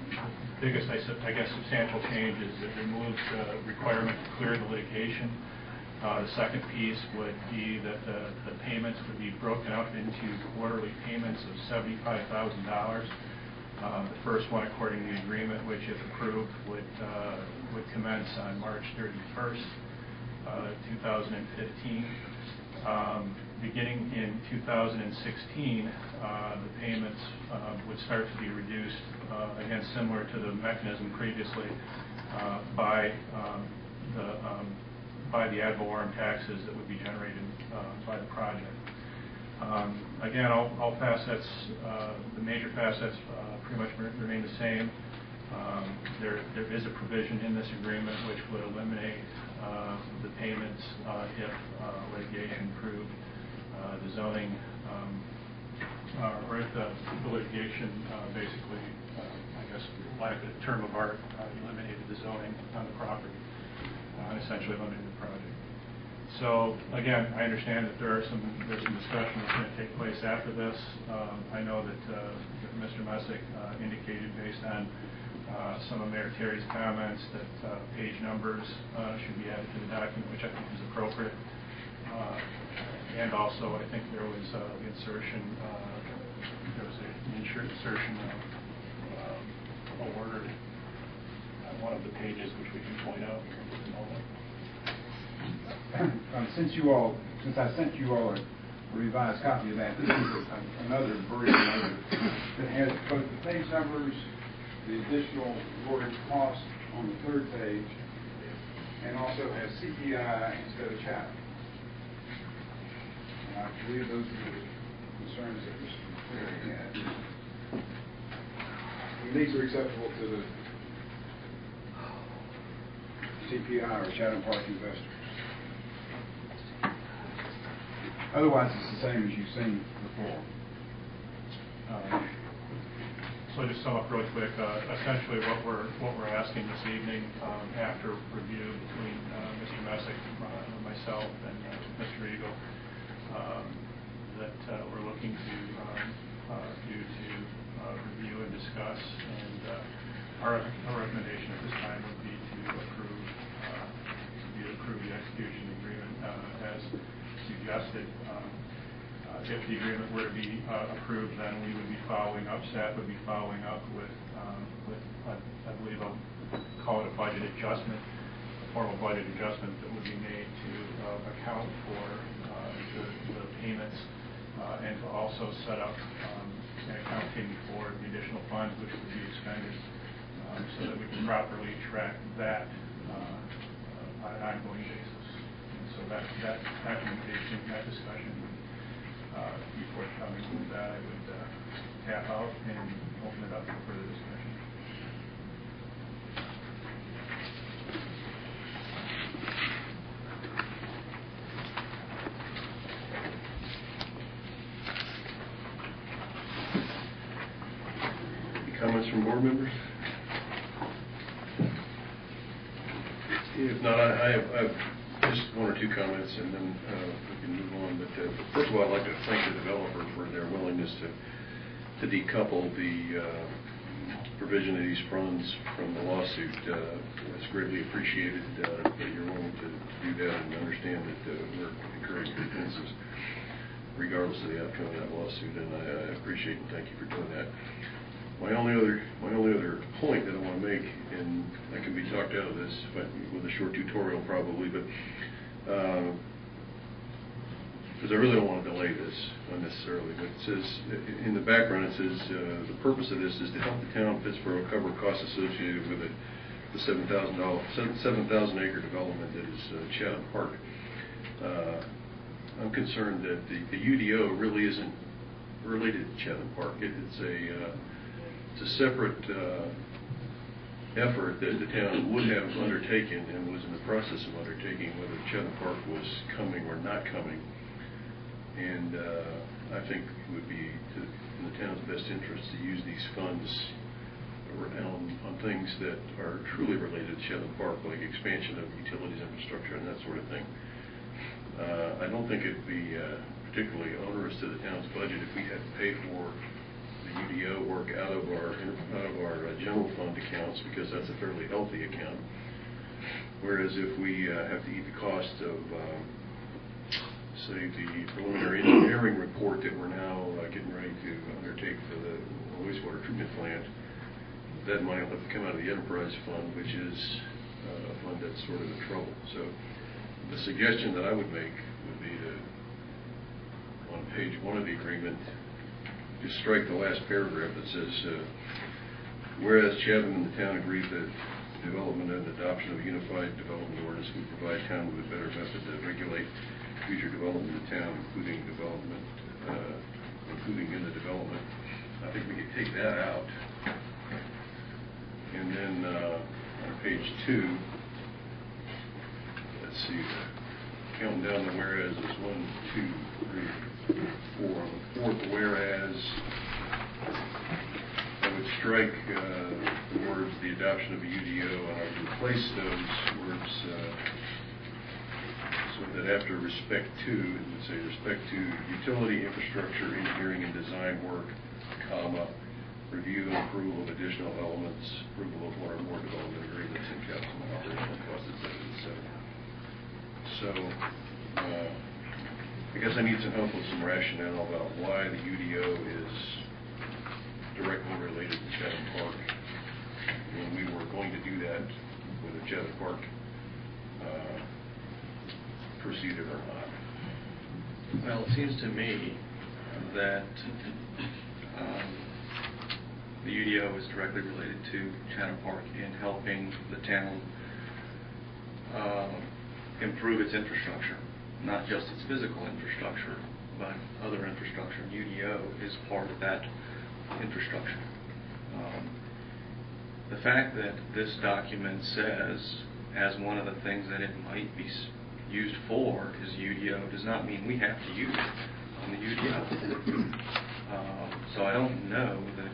biggest, I guess, substantial change is it removes the requirement to clear the litigation. The second piece would be that the payments would be broken up into quarterly payments of $75,000. The first one, according to the agreement, which if approved, would commence on March 31st, 2015. Beginning in 2016, the payments would start to be reduced, again, similar to the mechanism previously, by the ad valorem taxes that would be generated by the project. Again, all facets, the major facets pretty much remain the same. There is a provision in this agreement which would eliminate the payments if litigation proved the zoning, or if the litigation basically, I guess, lack of a term of art, eliminated the zoning on the property, essentially eliminated the project. So again, I understand that there's some discussion that's going to take place after this. I know that Mr. Messick indicated, based on some of Mayor Terry's comments, that page numbers should be added to the document, which I think is appropriate. And also, I think there was the insertion, insertion of a word on one of the pages, which we can point out here in just a moment. Since I sent you all a revised copy of that, this is another version of it that has both the page numbers, the additional word cost on the third page, and also has CPI instead of Chatham. And I believe those are the concerns that Mr. Cleary had. And these are acceptable to the CPI or Chatham Park Investors. Otherwise, it's the same as you've seen before. So just sum up really quick, essentially what we're asking this evening, after review between Mr. Messick, myself, and Mr. Eagle, that we're looking to review and discuss, and our recommendation at this time would be to approve the execution agreement as suggested. If the agreement were to be approved, then we would be following up, staff would be following up with I believe I'll call it a budget adjustment, a formal budget adjustment that would be made to account for the payments and to also set up an accounting for the additional funds which would be expended so that we can properly track that on an ongoing basis. And so that recommendation, that discussion before coming with that, I would tap out and open it up for further discussion. Any comments from board members? If not, I have just one or two comments, and then we can move on. But first of all, I'd like to thank the developer for their willingness to decouple the provision of these funds from the lawsuit. It's greatly appreciated that you're willing to do that and understand that we're incurring expenses regardless of the outcome of that lawsuit, and I appreciate and thank you for doing that. My only other point that I want to make, and I can be talked out of this with a short tutorial probably, but because I really don't want to delay this unnecessarily, but it says, in the background it says, the purpose of this is to help the town of Pittsboro cover costs associated with the 7,000 acre development that is Chatham Park. I'm concerned that the UDO really isn't related to Chatham Park. It's a separate effort that the town would have undertaken and was in the process of undertaking, whether Chatham Park was coming or not coming. And I think it would be in the town's best interest to use these funds on things that are truly related to Chatham Park, like expansion of utilities infrastructure and that sort of thing. I don't think it would be particularly onerous to the town's budget if we had to pay for the UDO work out of our general fund accounts, because that's a fairly healthy account. Whereas if we have to eat the cost of, say, the preliminary engineering report that we're now getting ready to undertake for the wastewater treatment plant, that money will have to come out of the enterprise fund, which is a fund that's sort of in trouble. So the suggestion that I would make would be to, on page 1 of the agreement, just strike the last paragraph that says, whereas Chatham and the town agreed that development and adoption of a unified development ordinance would provide town with a better method to regulate future development in town, including in the development. I think we could take that out. And then on page 2, let's see, counting down the whereas is 1, 2, 3, 4. On the fourth whereas, I would strike the words the adoption of a UDO, and I would replace those words so that after respect to, it would say respect to utility infrastructure, engineering and design work, comma, review and approval of additional elements, approval of one or more development agreements and capital and operational costs, etc., etc. So, I guess I need some help with some rationale about why the UDO is directly related to Chatham Park when we were going to do that, whether Chatham Park proceeded or not. Well, it seems to me that the UDO is directly related to Chatham Park in helping the town improve its infrastructure, not just its physical infrastructure, but other infrastructure. And UDO is part of that infrastructure. The fact that this document says, as one of the things that it might be used for is UDO, does not mean we have to use it on the UDO. So I don't know that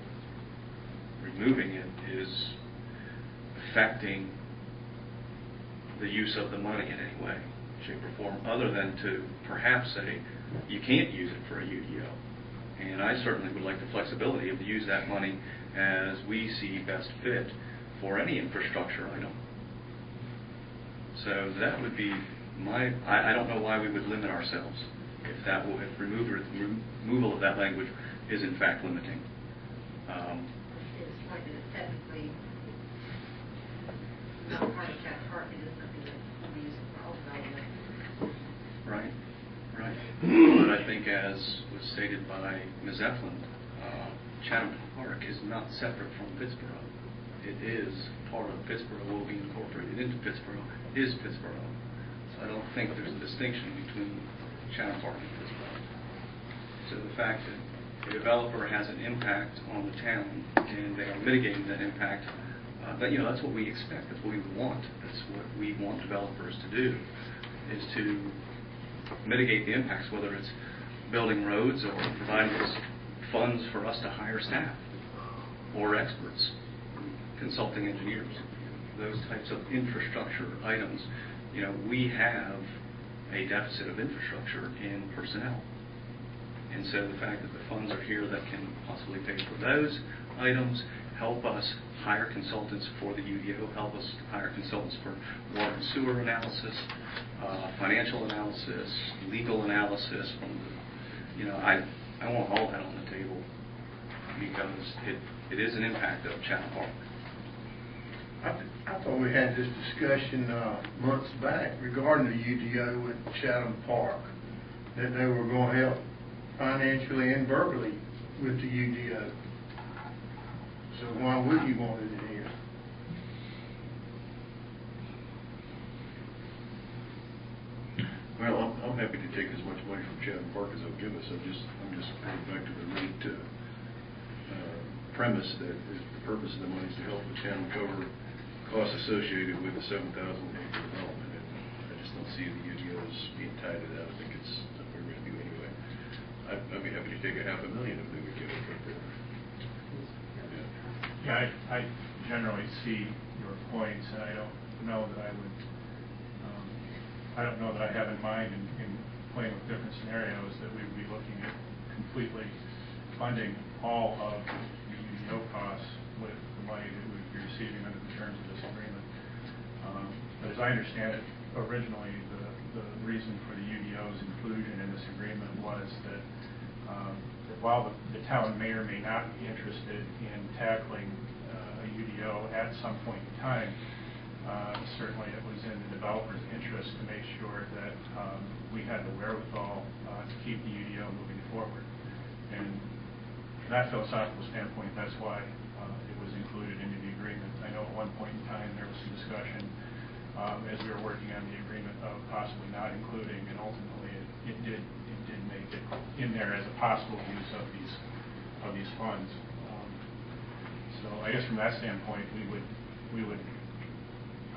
moving it is affecting the use of the money in any way, shape, or form, other than to perhaps say you can't use it for a UDO. And I certainly would like the flexibility to use that money as we see best fit for any infrastructure item. So that would be my, I don't know why we would limit ourselves if that will, if removal of that language is in fact limiting. It's like it is technically not part of Cat Park, it is something that we use for all development. Right, right. But I think, as was stated by Ms. Eflin, Chatham Park is not separate from Pittsboro. It is part of Pittsboro, will be incorporated into Pittsboro, is Pittsboro. So I don't think there's a distinction between Chatham Park and Pittsboro. So the fact that a developer has an impact on the town and they are mitigating that impact, but that's what we expect, that's what we want. That's what we want developers to do, is to mitigate the impacts, whether it's building roads or providing us funds for us to hire staff or experts, consulting engineers, those types of infrastructure items. We have a deficit of infrastructure in personnel. And so the fact that the funds are here that can possibly pay for those items, help us hire consultants for the UDO, help us hire consultants for water and sewer analysis, financial analysis, legal analysis. I want all that on the table because it is an impact of Chatham Park. I thought we had this discussion months back regarding the UDO with Chatham Park, that they were going to help financially and verbally with the UDO. So why would you want it in here? Well, I'm happy to take as much money from Chatham Park as they'll give us. I'm just going back to the rate premise that the purpose of the money is to help the town cover costs associated with the 7,000 acre development. And I just don't see the UDOs being tied to that. I think it's something we're going to do anyway. I'd be happy to take $500,000 if they would give it right there. Yeah, I generally see your points, and I don't know that I would. I don't know that I have in mind in playing with different scenarios that we would be looking at completely funding all of the UDO costs with the money that we would be receiving under the terms of this agreement. But as I understand it, originally the reason for the UDO's inclusion in this agreement was that while the town may or may not be interested in tackling a UDO at some point in time, certainly it was in the developer's interest to make sure that we had the wherewithal to keep the UDO moving forward. And from that philosophical standpoint, that's why it was included into the agreement. I know at one point in time there was some discussion as we were working on the agreement of possibly not including, and ultimately it did make it in there as a possible use of these funds. So I guess from that standpoint,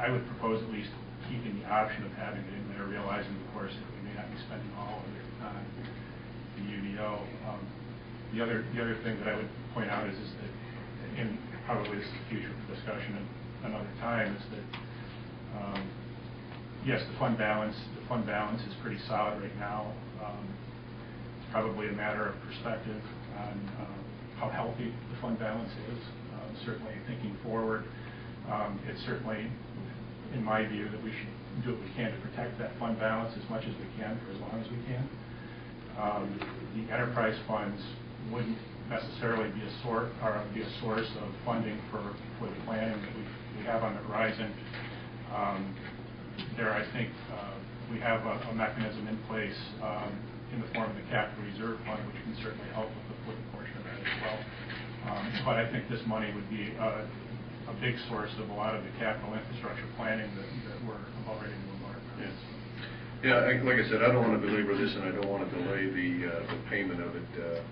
I would propose at least keeping the option of having it in there, realizing, of course, that we may not be spending all of it on the UDO. The other thing that I would point out is that, and probably this is a future discussion another time, is that yes, the fund balance is pretty solid right now. It's probably a matter of perspective on how healthy the fund balance is. Certainly thinking forward, it's certainly, in my view, that we should do what we can to protect that fund balance as much as we can for as long as we can. The enterprise funds wouldn't necessarily be a source of funding for the planning that we have on the horizon. There, I think we have a mechanism in place in the form of the capital reserve fund, which can certainly help with a portion of that as well. But I think this money would be a big source of a lot of the capital infrastructure planning that we're about ready to embark on. Yeah, like I said, I don't want to belabor this, and I don't want to delay the payment of it.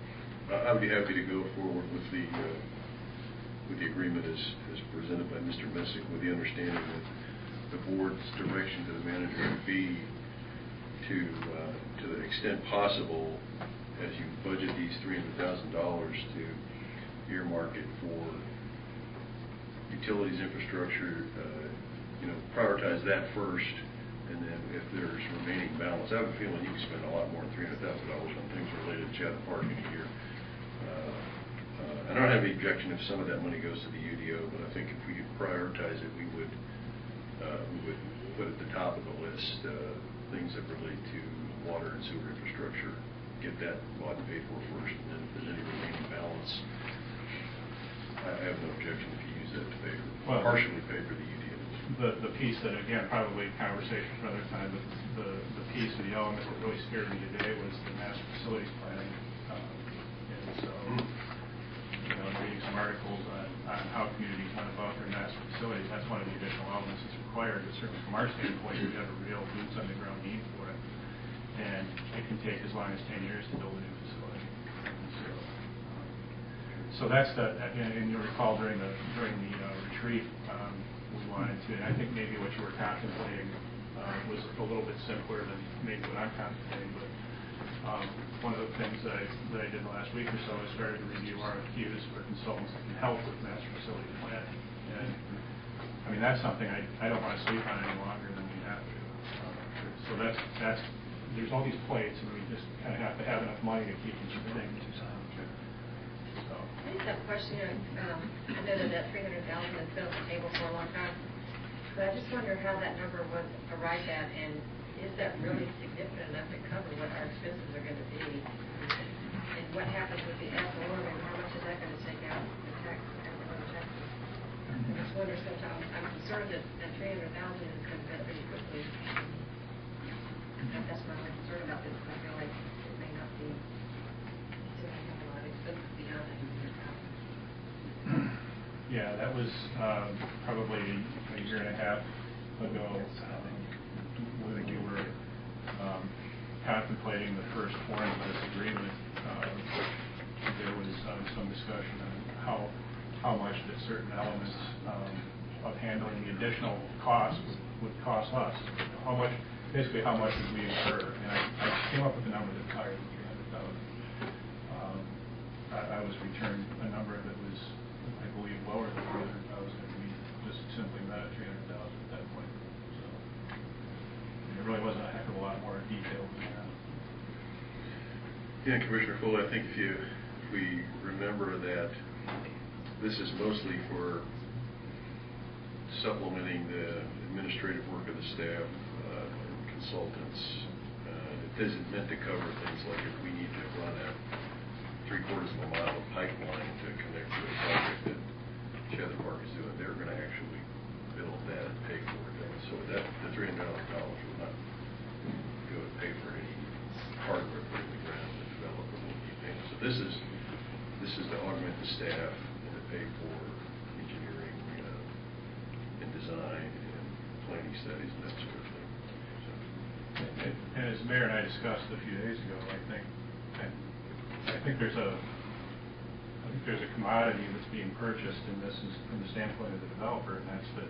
I would be happy to go forward with the agreement as presented by Mr. Messick, with the understanding that the board's direction to the manager would be to the extent possible, as you budget these $300,000, to earmark it for utilities infrastructure, prioritize that first, and then if there's remaining balance, I have a feeling you can spend a lot more than $300,000 on things related to Chatham Park in a year. I don't have any objection if some of that money goes to the UDO, but I think if we could prioritize it, we would put at the top of the list things that relate to water and sewer infrastructure, get that bought and paid for first, and then if there's any remaining balance, I have no objection if you use that to pay, partially pay for the UDOs. The piece that, again, probably conversation for another time, but the piece of the element that really scared me today was the master facilities planning. And so, reading some articles on how communities went about their master facilities, that's one of the additional elements that's required. But certainly from our standpoint, we have a real boots on the ground need for it. And it can take as long as 10 years to build a new facility. So that's and you'll recall during the retreat, we wanted to, and I think maybe what you were contemplating was a little bit simpler than maybe what I'm contemplating, but one of the things that I did in the last week or so is started to review RFQs for consultants that can help with master facility planning. And I mean, that's something I don't want to sleep on any longer than we have to. So there's all these plates, and we just kind of have to have enough money to keep them spinning. So. I just have a question. I know that $300,000 has been on the table for a long time, but I just wonder how that number was arrived at, and is that really significant enough to cover what our expenses are going to be? And what happens with the ad valorem, and how much is that going to take out the taxes? I just wonder sometimes, I'm concerned that $300,000 is going to go pretty quickly. That's my only concern about this. I feel like it may not be, still have a lot of expenses beyond that. Yeah, that was probably a year and a half ago when we were contemplating the first form of this agreement. There was some discussion on how much that certain elements of handling the additional costs would cost us. Basically how much would we incur? And I came up with a number that's higher than $300,000. I was returned a number that was, I believe, lower than $300,000. We just simply met at $300,000 at that point. So it really wasn't a heck of a lot more detail than that. Yeah, Commissioner Fuller, I think if we remember that this is mostly for supplementing the administrative work of the staff and consultants. It isn't meant to cover things like if we need to run a 3/4 of a mile of pipeline to connect to a project that Chatham Park is doing. They're going to actually build that and pay for it. And so the $300,000 will not go to pay for any hardware put in the ground and develop it won't be paid. So this is to augment the staff and to pay for engineering and design and planning studies and that sort of thing. So. And as the mayor and I discussed a few days ago, I think there's a commodity that's being purchased, and this is from the standpoint of the developer, and that's that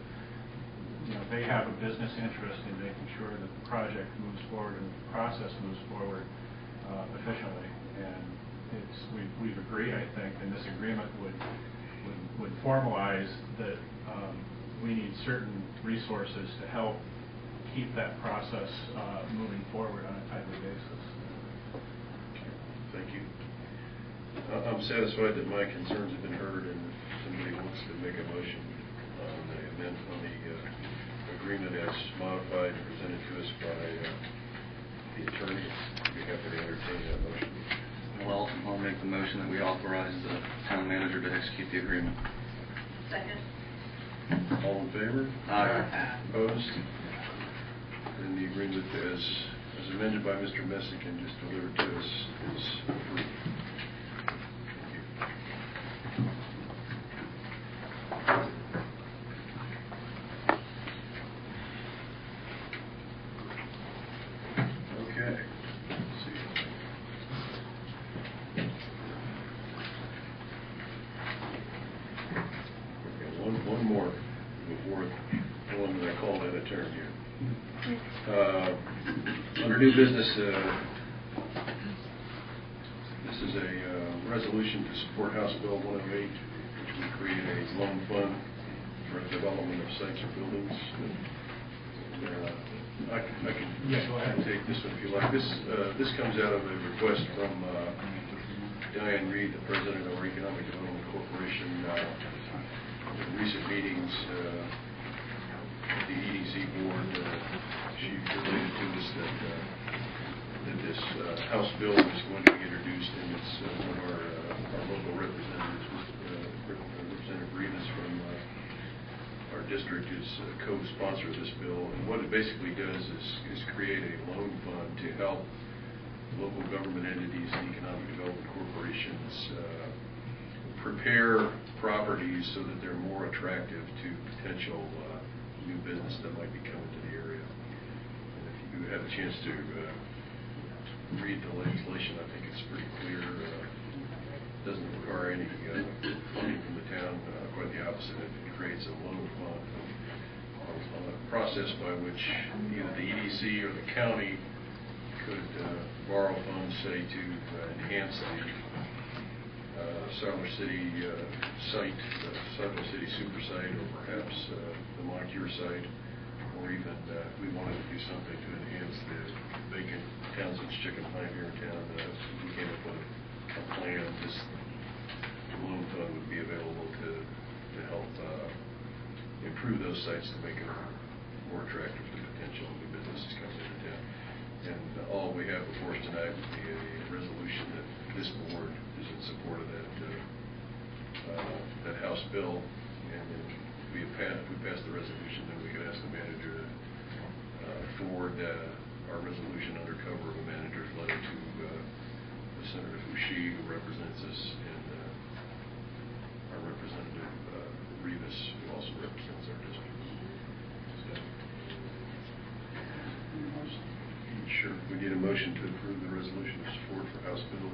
they have a business interest in making sure that the project moves forward and the process moves forward efficiently. And we've agreed, I think, and this agreement would formalize that we need certain resources to help keep that process moving forward on a timely basis. Thank you. I'm satisfied that my concerns have been heard, and if somebody wants to make a motion on the amendment on the agreement as modified and presented to us by the attorney, I'd be happy to entertain that motion. Well, I'll make the motion that we authorize the town manager to execute the agreement. Second. All in favor? Aye. Opposed? And the agreement as amended by Mr. Messick and just delivered to us is approved. Okay. Let's see. Okay, one more before the one that I called out of turn here. Under new business, this is a resolution to support House Bill 108, which would create a loan fund for development of sites or buildings. I can Yeah, go ahead. take this one if you like. This comes out of a request from Diane Reed, the president of our Economic Development Corporation. In recent meetings, the EDC board, she related to us that this House bill is going to be introduced, and it's one of our local representatives, Representative Rivas from our district, is co-sponsor of this bill. And what it basically does is create a loan fund to help local government entities and economic development corporations prepare properties so that they're more attractive to potential new business that might be coming to the area. And if you have a chance to read the legislation, I think it's pretty clear. It doesn't require any funding from the town, quite the opposite. It creates a loan fund, a process by which either the EDC or the county could borrow funds, say, to enhance the Siler City site, the Siler City super site, or perhaps the Monteure site, or even if we wanted to do something to enhance the vacant Townsend's Chicken plant here in town. We came up with a plan. This loan fund would be available to help improve those sites to make them more attractive to potential new businesses coming into town. And all we have before us tonight would be a resolution that this board is in support of that House bill. And if we pass the resolution, then we could ask the manager to forward our resolution under cover of a manager's letter to Senator Foushee, who represents us, and our representative Rivas, who also represents our district. Sure. We need a motion to approve the resolution of support for House Bill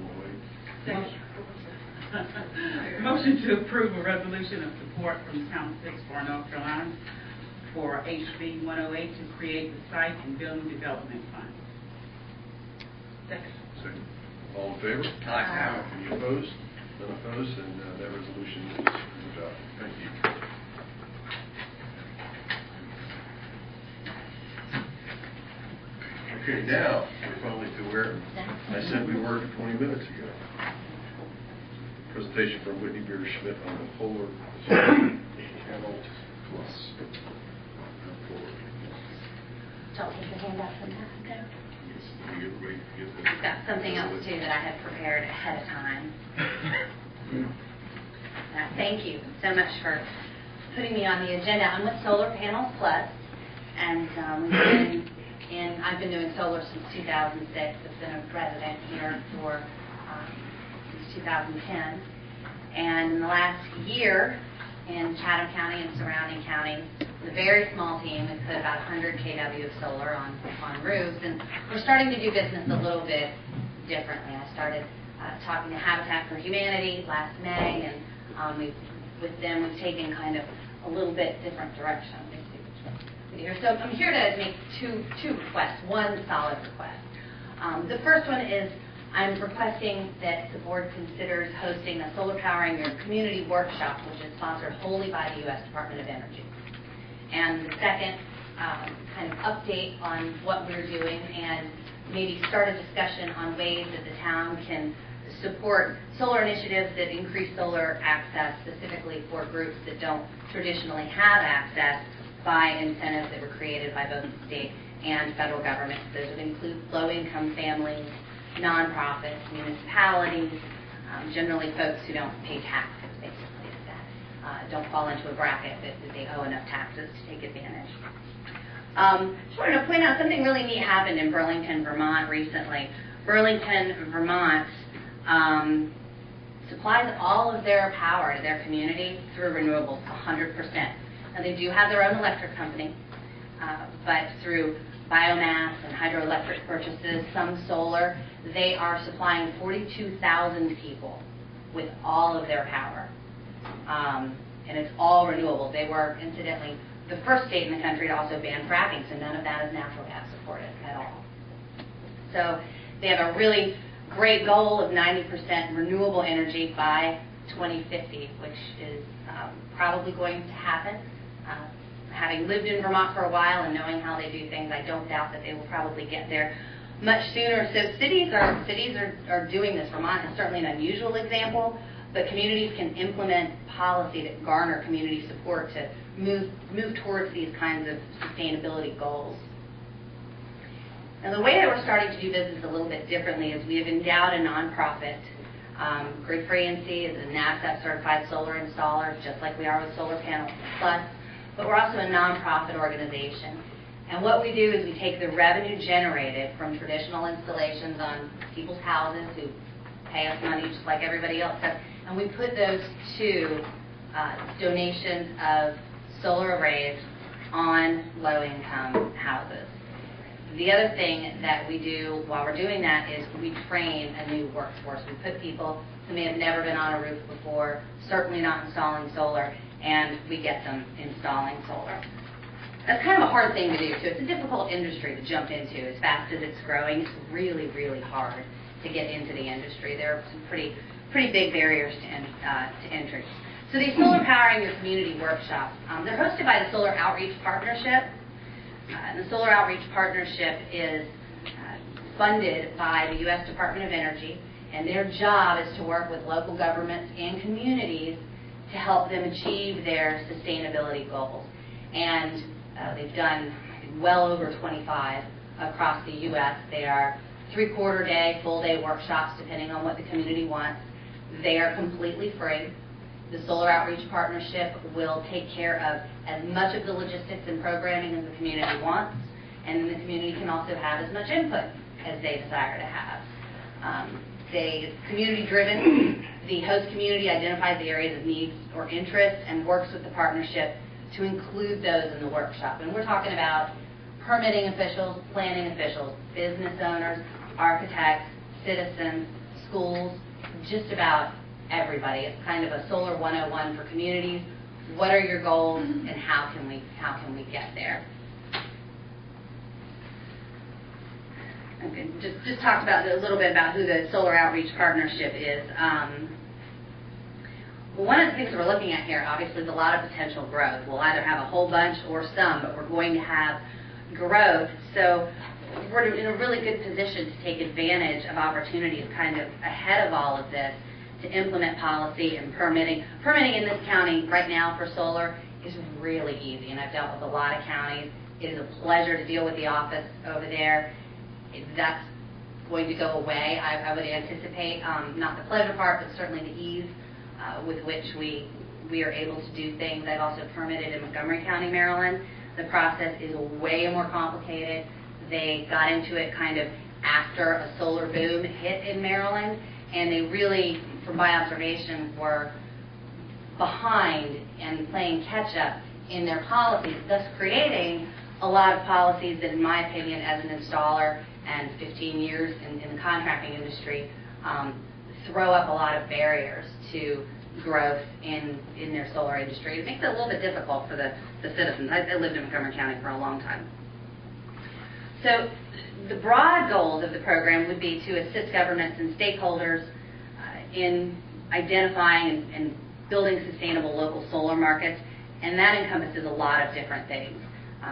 108. Motion to approve a resolution of support from the Town of Pittsburgh, North Carolina, for HB 108 to create the Site and Building Development Fund. Second. All in favor? Aye. Any opposed? None opposed, and that resolution is adopted. Thank you. Okay, now we're finally to where I said we were 20 minutes ago. Presentation from Whitney Beer Schmidt on the Polar Panel Plus. Don't take the handout from that. I've I've got something else too that I had prepared ahead of time. Thank you so much for putting me on the agenda. I'm with Solar Panels Plus, and I've been doing solar since 2006. I've been a resident here for since 2010, and in the last year in Chatham County and surrounding counties, with a very small team, we put about 100 kW of solar on roofs, and we're starting to do business a little bit differently. I started talking to Habitat for Humanity last May, and with them we've taken kind of a little bit different direction. So I'm here to make two requests, one solid request. The first one is I'm requesting that the board considers hosting a Solar Powering Your Community workshop, which is sponsored wholly by the U.S. Department of Energy. And the second kind of update on what we're doing, and maybe start a discussion on ways that the town can support solar initiatives that increase solar access, specifically for groups that don't traditionally have access, by incentives that were created by both the state and federal government. Those would include low-income families, nonprofits, municipalities, generally folks who don't pay taxes, basically, that don't fall into a bracket that they owe enough taxes to take advantage. Just wanted to point out something really neat happened in Burlington, Vermont recently. Burlington, Vermont supplies all of their power to their community through renewables, 100%. Now, they do have their own electric company, but through biomass and hydroelectric purchases, some solar, they are supplying 42,000 people with all of their power. And it's all renewable. They were, incidentally, the first state in the country to also ban fracking, so none of that is natural gas supported at all. So they have a really great goal of 90% renewable energy by 2050, which is probably going to happen. Having lived in Vermont for a while and knowing how they do things, I don't doubt that they will probably get there much sooner. So cities are doing this. Vermont is certainly an unusual example, but communities can implement policy that garner community support to move towards these kinds of sustainability goals. Now, the way that we're starting to do business a little bit differently is we have endowed a nonprofit. Grid for ENC is a NASDAQ certified solar installer, just like we are with Solar Panel Plus, but we're also a nonprofit organization. And what we do is we take the revenue generated from traditional installations on people's houses who pay us money just like everybody else does, and we put those to donations of solar arrays on low-income houses. The other thing that we do while we're doing that is we train a new workforce. We put people who may have never been on a roof before, certainly not installing solar, and we get them installing solar. That's kind of a hard thing to do, too. It's a difficult industry to jump into as fast as it's growing. It's really, really hard to get into the industry. There are some pretty big barriers to entry. So these Solar Powering Your Community workshops, they're hosted by the Solar Outreach Partnership. And the Solar Outreach Partnership is funded by the U.S. Department of Energy, and their job is to work with local governments and communities to help them achieve their sustainability goals. And they've done well over 25 across the U.S. They are 3/4 day, full day workshops, depending on what the community wants. They are completely free. The Solar Outreach Partnership will take care of as much of the logistics and programming as the community wants, and then the community can also have as much input as they desire to have. It's community-driven. The host community identifies the areas of needs or interest and works with the partnership to include those in the workshop. And we're talking about permitting officials, planning officials, business owners, architects, citizens, schools, just about everybody. It's kind of a Solar 101 for communities. What are your goals, and how can we get there? Okay, just talked about a little bit about who the Solar Outreach Partnership is. One of the things that we're looking at here, obviously, is a lot of potential growth. We'll either have a whole bunch or some, but we're going to have growth. So we're in a really good position to take advantage of opportunities kind of ahead of all of this, to implement policy and permitting. Permitting in this county right now for solar is really easy, and I've dealt with a lot of counties. It is a pleasure to deal with the office over there. That's going to go away. I would anticipate, not the pleasure part, but certainly the ease with which we are able to do things. I've also permitted in Montgomery County, Maryland. The process is way more complicated. They got into it kind of after a solar boom hit in Maryland, and they really, from my observation, were behind and playing catch-up in their policies, thus creating a lot of policies that, in my opinion, as an installer and 15 years in the contracting industry, throw up a lot of barriers to growth in their solar industry. It makes it a little bit difficult for the citizens. I lived in Montgomery County for a long time. So the broad goals of the program would be to assist governments and stakeholders in identifying and building sustainable local solar markets, and that encompasses a lot of different things,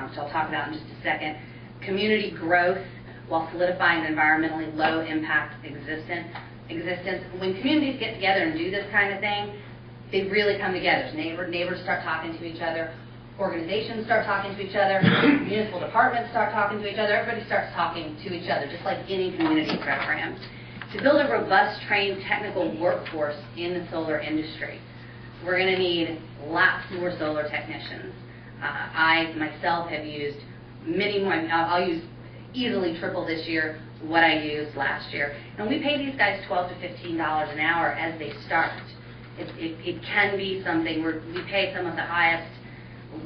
which I'll talk about in just a second. Community growth while solidifying an environmentally low impact existence. When communities get together and do this kind of thing, they really come together. Neighbors start talking to each other, organizations start talking to each other, municipal departments start talking to each other, everybody starts talking to each other, just like any community program. To build a robust, trained technical workforce in the solar industry, we're going to need lots more solar technicians. I, myself, have used many more. I'll use easily triple this year what I used last year. And we pay these guys $12 to $15 an hour as they start. It can be something where we pay some of the highest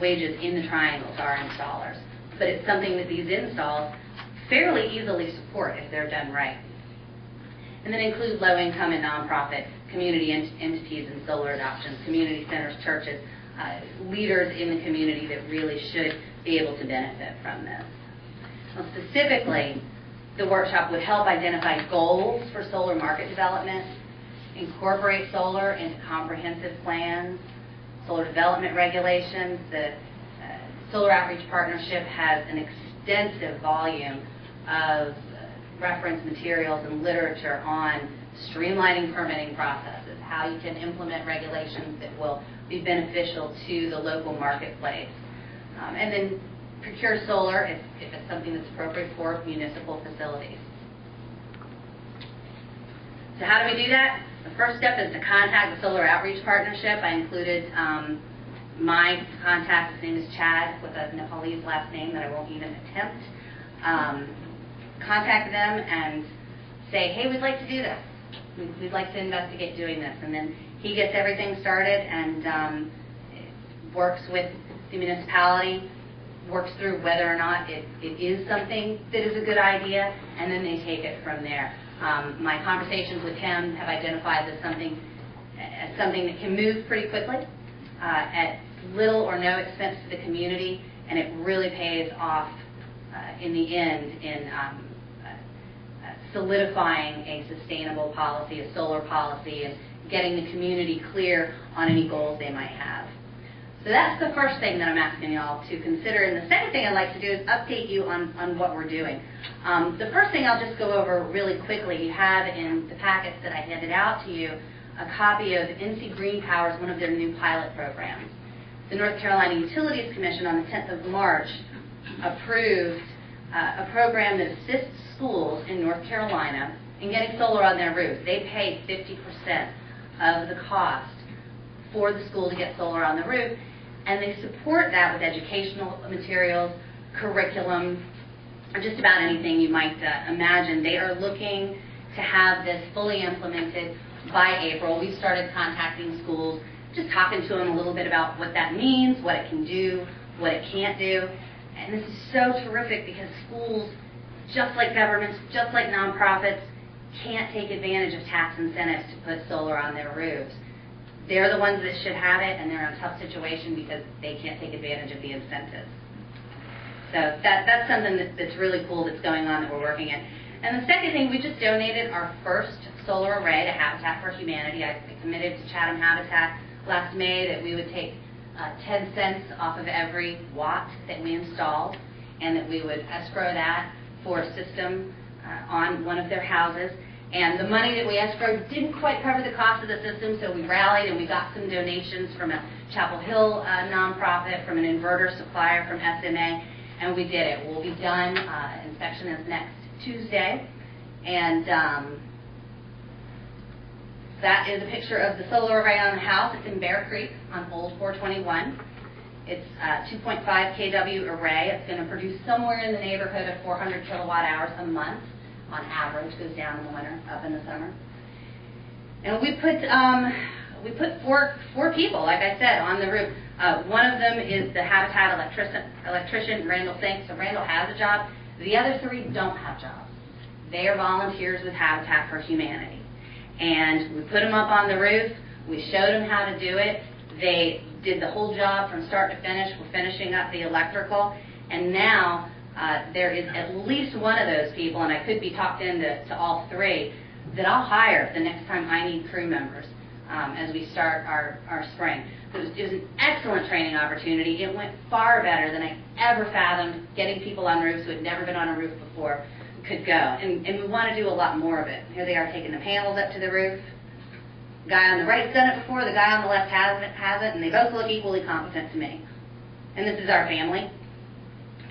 wages in the triangles, our installers. But it's something that these installs fairly easily support if they're done right. And then include low-income and nonprofit community entities in solar adoptions, community centers, churches, leaders in the community that really should be able to benefit from this. Now, specifically, the workshop would help identify goals for solar market development, incorporate solar into comprehensive plans, solar development regulations, the Solar Outreach Partnership has an extensive volume of reference materials and literature on streamlining permitting processes, how you can implement regulations that will be beneficial to the local marketplace, and then procure solar if it's something that's appropriate for municipal facilities. So how do we do that? The first step is to contact the Solar Outreach Partnership. I included my contact. His name is Chad, with a Nepalese last name that I won't even attempt. Contact them and say, hey, we'd like to do this. We'd like to investigate doing this. And then he gets everything started and works with the municipality, works through whether or not it is something that is a good idea, and then they take it from there. My conversations with him have identified this something that can move pretty quickly at little or no expense to the community, and it really pays off in the end in solidifying a sustainable policy, a solar policy, and getting the community clear on any goals they might have. So that's the first thing that I'm asking y'all to consider. And the second thing I'd like to do is update you on what we're doing. The first thing I'll just go over really quickly. You have in the packets that I handed out to you a copy of NC Green Power's, one of their new pilot programs. The North Carolina Utilities Commission on the 10th of March approved a program that assists schools in North Carolina in getting solar on their roofs. They pay 50% of the cost for the school to get solar on the roof, and they support that with educational materials, curriculum, or just about anything you might imagine. They are looking to have this fully implemented by April. We started contacting schools, just talking to them a little bit about what that means, what it can do, what it can't do. And this is so terrific because schools, just like governments, just like nonprofits, can't take advantage of tax incentives to put solar on their roofs. They're the ones that should have it, and they're in a tough situation because they can't take advantage of the incentives. So that's something that's really cool that's going on that we're working in. And the second thing, we just donated our first solar array to Habitat for Humanity. I committed to Chatham Habitat last May that we would take 10 cents off of every watt that we installed, and that we would escrow that for a system on one of their houses. And the money that we escrowed didn't quite cover the cost of the system, so we rallied and we got some donations from a Chapel Hill nonprofit, from an inverter supplier from SMA, and we did it. We'll be done. Inspection is next Tuesday. And that is a picture of the solar array on the house. It's in Bear Creek on Old 421. It's a 2.5 kW array. It's going to produce somewhere in the neighborhood of 400 kilowatt hours a month on average. Goes down in the winter, up in the summer. And we put four people, like I said, on the roof. One of them is the Habitat electrician, Randall Sink. So Randall has a job. The other three don't have jobs. They are volunteers with Habitat for Humanity. And we put them up on the roof. We showed them how to do it. They did the whole job from start to finish. We're finishing up the electrical. And now there is at least one of those people, and I could be talked into all three, that I'll hire the next time I need crew members as we start our spring. So it was an excellent training opportunity. It went far better than I ever fathomed getting people on roofs who had never been on a roof before could go. And we want to do a lot more of it. Here they are taking the panels up to the roof. The guy on the right's done it before, the guy on the left hasn't, and they both look equally competent to me. And this is our family.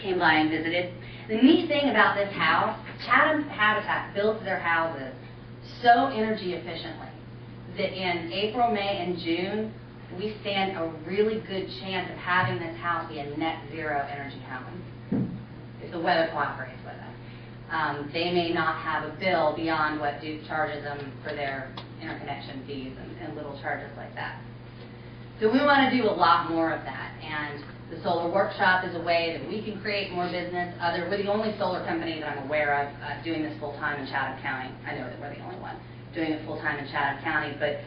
Came by and visited. The neat thing about this house, Chatham Habitat builds their houses so energy efficiently that in April, May, and June, we stand a really good chance of having this house be a net zero energy home if the weather cooperates with us. They may not have a bill beyond what Duke charges them for their interconnection fees and little charges like that. So we want to do a lot more of that, and the Solar Workshop is a way that we can create more business. We're the only solar company that I'm aware of doing this full-time in Chatham County. I know that we're the only one doing it full-time in Chatham County, but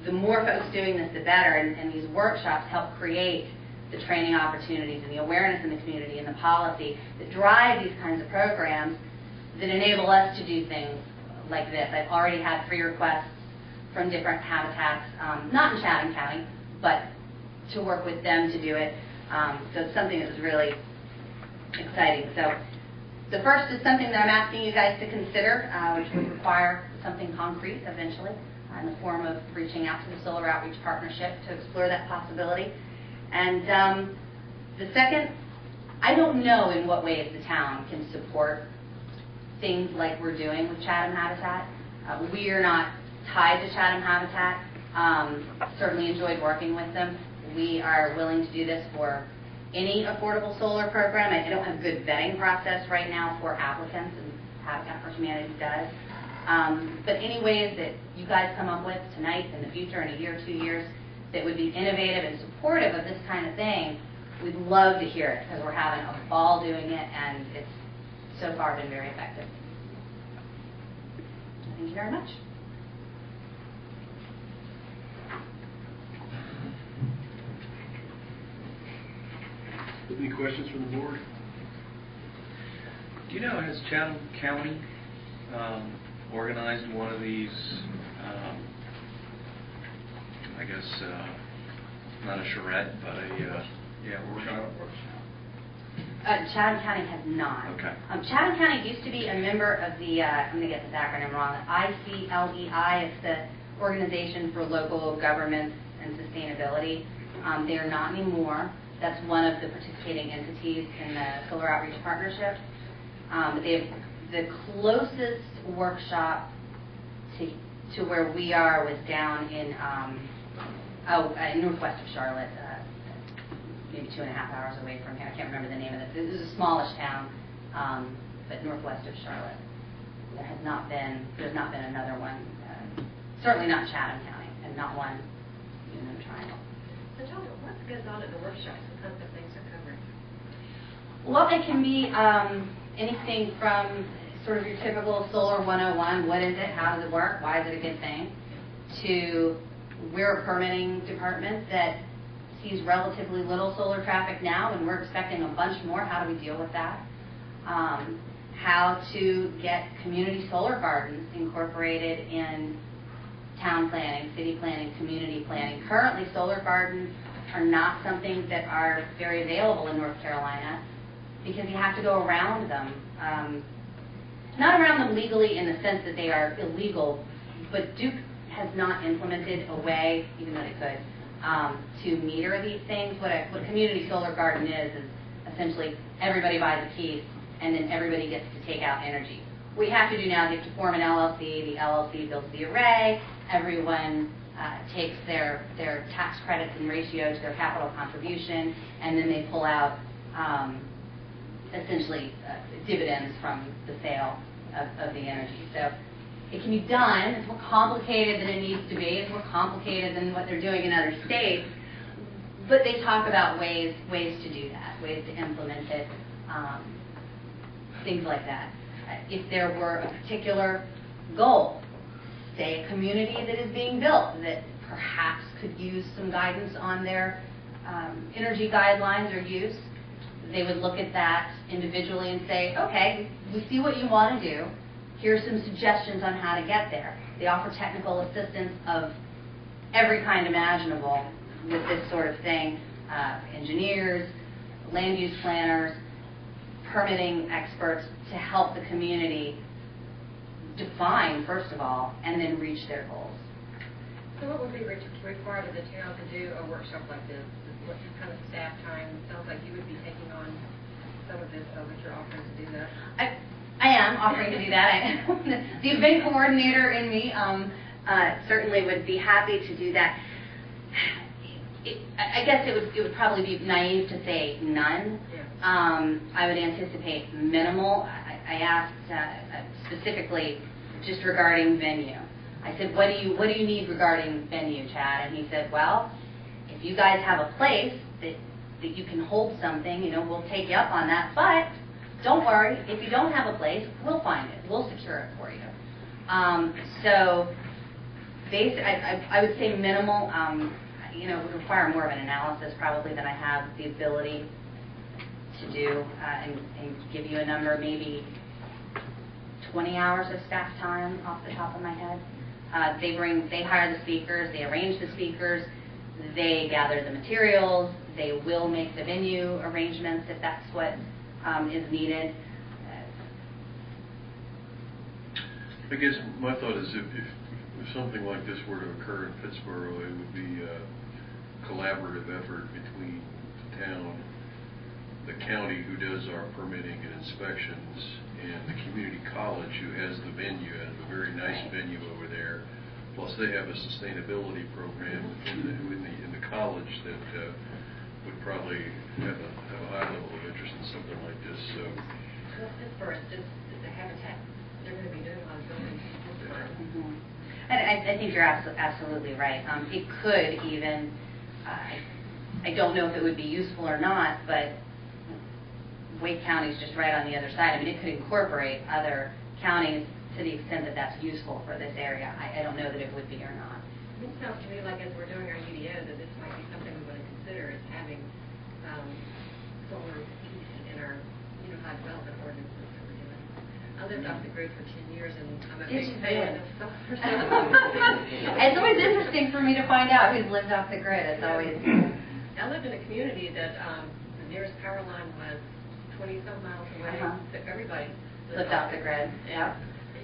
the more folks doing this, the better, and these workshops help create the training opportunities and the awareness in the community and the policy that drive these kinds of programs that enable us to do things like this. I've already had 3 requests from different habitats, not in Chatham County, but to work with them to do it. So it's something that was really exciting. So the first is something that I'm asking you guys to consider, which would require something concrete eventually in the form of reaching out to the Solar Outreach Partnership to explore that possibility. And the second, I don't know in what ways the town can support things like we're doing with Chatham Habitat. We are not tied to Chatham Habitat. Certainly enjoyed working with them. We are willing to do this for any affordable solar program. I don't have a good vetting process right now for applicants, and Habitat for Humanity does. But any ways that you guys come up with tonight, in the future, in a year, 2 years, that would be innovative and supportive of this kind of thing, we'd love to hear it, because we're having a ball doing it, and it's so far been very effective. Thank you very much. Any questions from the board? Do you know, has Chatham County organized one of these, I guess, not a charrette, but a, workshop? Chatham County has not. Okay. Chatham County used to be a member of the, I'm going to get this acronym wrong, ICLEI. It's the Organization for Local Governments and Sustainability. They are not anymore. That's one of the participating entities in the Solar Outreach Partnership. They have the closest workshop to where we are was down in northwest of Charlotte, maybe 2.5 hours away from here. I can't remember the name of it. This is a smallish town, but northwest of Charlotte. There's not been another one. Certainly not Chatham County, and not one in the Triangle. So tell me, what goes on at the workshops? What kinds of things are covered? Well, it can be anything from sort of your typical Solar 101, what is it, how does it work, why is it a good thing, to we're a permitting department that sees relatively little solar traffic now, and we're expecting a bunch more. How do we deal with that? How to get community solar gardens incorporated in town planning, city planning, community planning. Currently, solar gardens are not something that are very available in North Carolina because you have to go around them. Not around them legally in the sense that they are illegal, but Duke has not implemented a way, even though they could, to meter these things. What a community solar garden is essentially everybody buys a piece and then everybody gets to take out energy. What you have to do now is you have to form an LLC. The LLC builds the array. Everyone takes their tax credits and ratio to their capital contribution, and then they pull out essentially dividends from the sale of the energy. So it can be done. It's more complicated than it needs to be. It's more complicated than what they're doing in other states. But they talk about ways to do that, ways to implement it, things like that. If there were a particular goal, say a community that is being built that perhaps could use some guidance on their energy guidelines or use, they would look at that individually and say, okay, we see what you want to do. Here's some suggestions on how to get there. They offer technical assistance of every kind imaginable with this sort of thing. Engineers, land use planners, permitting experts to help the community define, first of all, and then reach their goals. So what would be required of the town to do a workshop like this? What kind of staff time? It sounds like you would be taking on some of this, but you're offering to do that. I am offering to do that. The event coordinator in me certainly would be happy to do that. I guess it would probably be naive to say none. Yeah. I would anticipate minimal. I asked specifically just regarding venue. I said, what do you need regarding venue, Chad? And he said, well, if you guys have a place that you can hold something, we'll take you up on that. But don't worry, if you don't have a place, we'll find it. We'll secure it for you. So I would say minimal. It would require more of an analysis probably than I have the ability to do and give you a number, maybe 20 hours of staff time off the top of my head. They hire the speakers, they arrange the speakers, They gather the materials, they will make the venue arrangements if that's what is needed. I guess my thought is if something like this were to occur in Pittsboro, it would be a collaborative effort between the town, the county who does our permitting and inspections, and the community college who has the venue, and a very nice venue over there. Plus, they have a sustainability program in the college that would probably have a high level of interest in something like this. So, Pittsburgh is a habitat. They're going to be doing a lot of building in Pittsburgh. Mm-hmm. And I think you're absolutely right. It could even, I don't know if it would be useful or not, but Wake County is just right on the other side. I mean, it could incorporate other counties to the extent that that's useful for this area. I don't know that it would be or not. It sounds to me like as we're doing our UDO that this might be something we want to consider is having solar piece in our unified development ordinances that we're doing. I lived off the grid for 10 years and I'm a big fan of solar. It's always interesting for me to find out who's lived off the grid. It's always. I lived in a community that the nearest power line was 20-some miles away. So everybody lived off the grid. Yeah.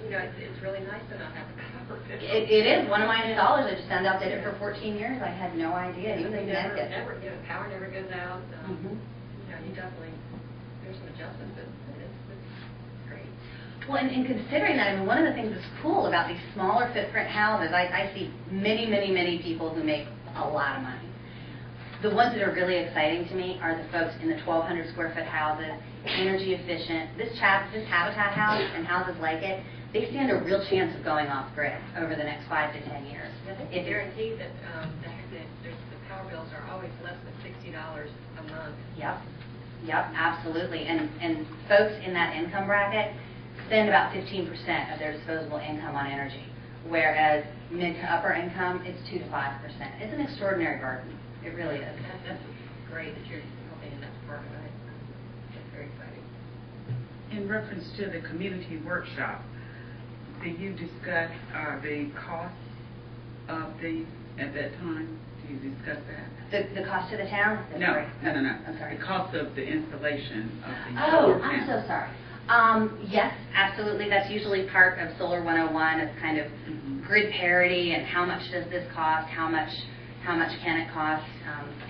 It's really nice to not have a power bill. It is. One of my installers, I just found out, did it for 14 years. I had no idea. He was in Connecticut. Power never goes out. You definitely, there's some adjustments, but it's great. Well, and considering that, I mean, one of the things that's cool about these smaller footprint houses, I see many, many, many people who make a lot of money. The ones that are really exciting to me are the folks in the 1,200 square foot houses, energy efficient. This Habitat house and houses like it, they stand a real chance of going off grid over the next 5 to 10 years. It's guaranteed that the power bills are always less than $60 a month. Yep, absolutely. And folks in that income bracket spend about 15% of their disposable income on energy, whereas mid to upper income, it's 2 to 5%. It's an extraordinary burden. It really is. That's great that you're helping in that department. It's very exciting. In reference to the community workshop, did you discuss the cost of these at that time? Did you discuss that? The cost to the town? No. I'm sorry. The cost of the installation of the Oh, solar I'm panels. so sorry. Yes, absolutely. That's usually part of Solar 101. It's kind of grid parity and how much does this cost, how much can it cost.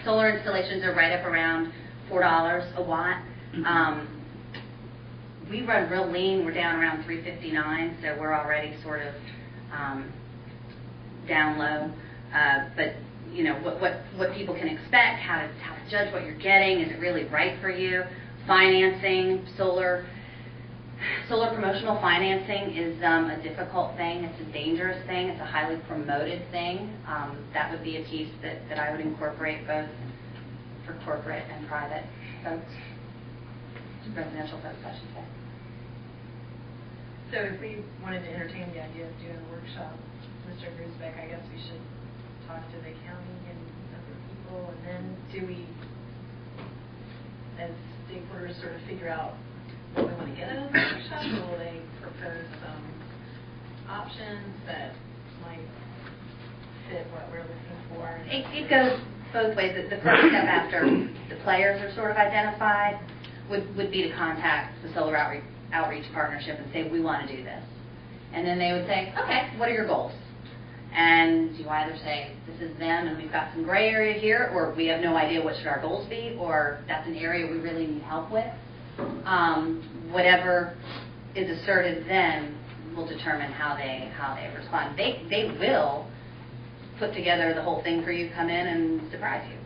Solar installations are right up around $4 a watt. We run real lean. We're down around $3.59, so we're already sort of down low. But what people can expect, how to judge what you're getting, is it really right for you? Financing, solar promotional financing is a difficult thing. It's a dangerous thing. It's a highly promoted thing. That would be a piece that I would incorporate both for corporate and private folks, residential folks, I should say. So if we wanted to entertain the idea of doing a workshop, Mr. Grusbeck, I guess we should talk to the county and other people, and then do we, as stakeholders, sort of figure out what we want to get out of the workshop, or will they propose some options that might fit what we're looking for? It goes both ways. The first step after the players are sort of identified would be to contact the Solar Outreach Partnership and say, we want to do this. And then they would say, okay, what are your goals? And you either say, this is them and we've got some gray area here, or we have no idea what should our goals be, or that's an area we really need help with. Whatever is asserted then will determine how they respond. They will put together the whole thing for you, come in and surprise you.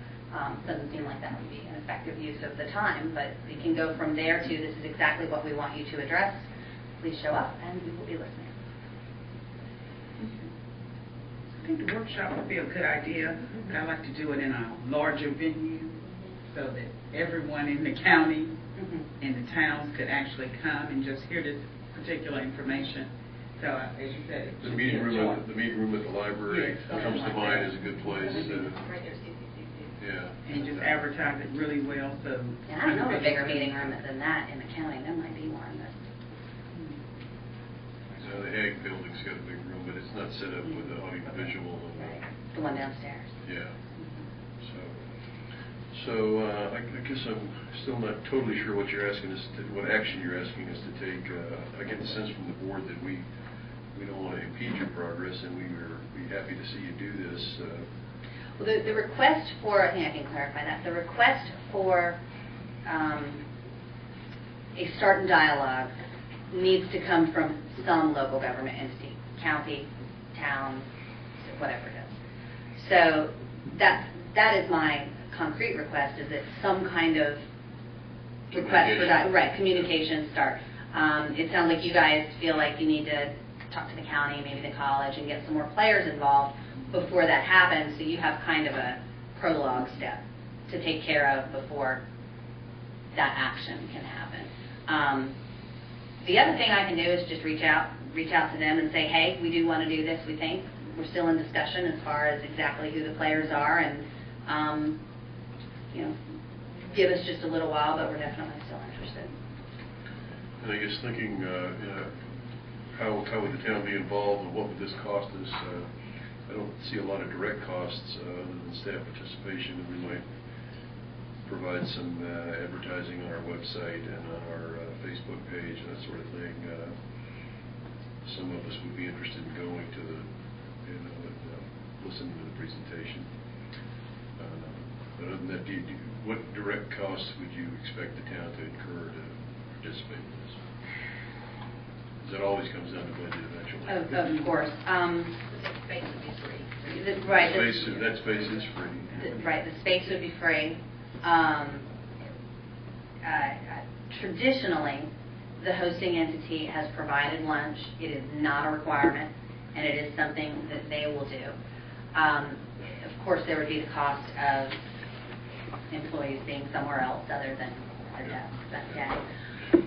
Doesn't seem like that would be an effective use of the time, but we can go from there to this is exactly what we want you to address. Please show up and we will be listening. I think the workshop would be a good idea, but I'd like to do it in a larger venue so that everyone in the county and the towns could actually come and just hear this particular information. So, as you said, The meeting room at the library comes to mind as a good place. Right there, CCCC. Yeah. and just advertise it really well. So, Yeah, I don't know of a bigger meeting room than that in the county. There might be one. The Ag building's got a big room, but it's not set up with the audio visual. Right. The one downstairs. Yeah. So I guess I'm still not totally sure what you're asking us, what action you're asking us to take. I get the sense from the board that we don't want to impede your progress, and we would be happy to see you do this. Well, the request for, I think I can clarify that, the request for a start in dialogue needs to come from some local government entity, county, town, whatever it is. So that is my concrete request, is that some kind of request for that, right, communication start. It sounds like you guys feel like you need to talk to the county, maybe the college, and get some more players involved before that happens, so you have kind of a prologue step to take care of before that action can happen. The other thing I can do is just reach out to them and say, hey, we do want to do this, we think. We're still in discussion as far as exactly who the players are, and give us just a little while, but we're definitely still interested. And I guess thinking, how would the town be involved, and what would this cost us? I don't see a lot of direct costs other than staff participation, and we might provide some advertising on our website and on our Facebook page and that sort of thing. Some of us would be interested in going to the, listening to the presentation. But other than that, what direct costs would you expect the town to incur to participate in this? Because it always comes down to budget eventually. Of course. The space would be free. Right. That space is free. Right, the space would be free. Traditionally, the hosting entity has provided lunch. It is not a requirement, and it is something that they will do. Of course, there would be the cost of employees being somewhere else other than their desk that day.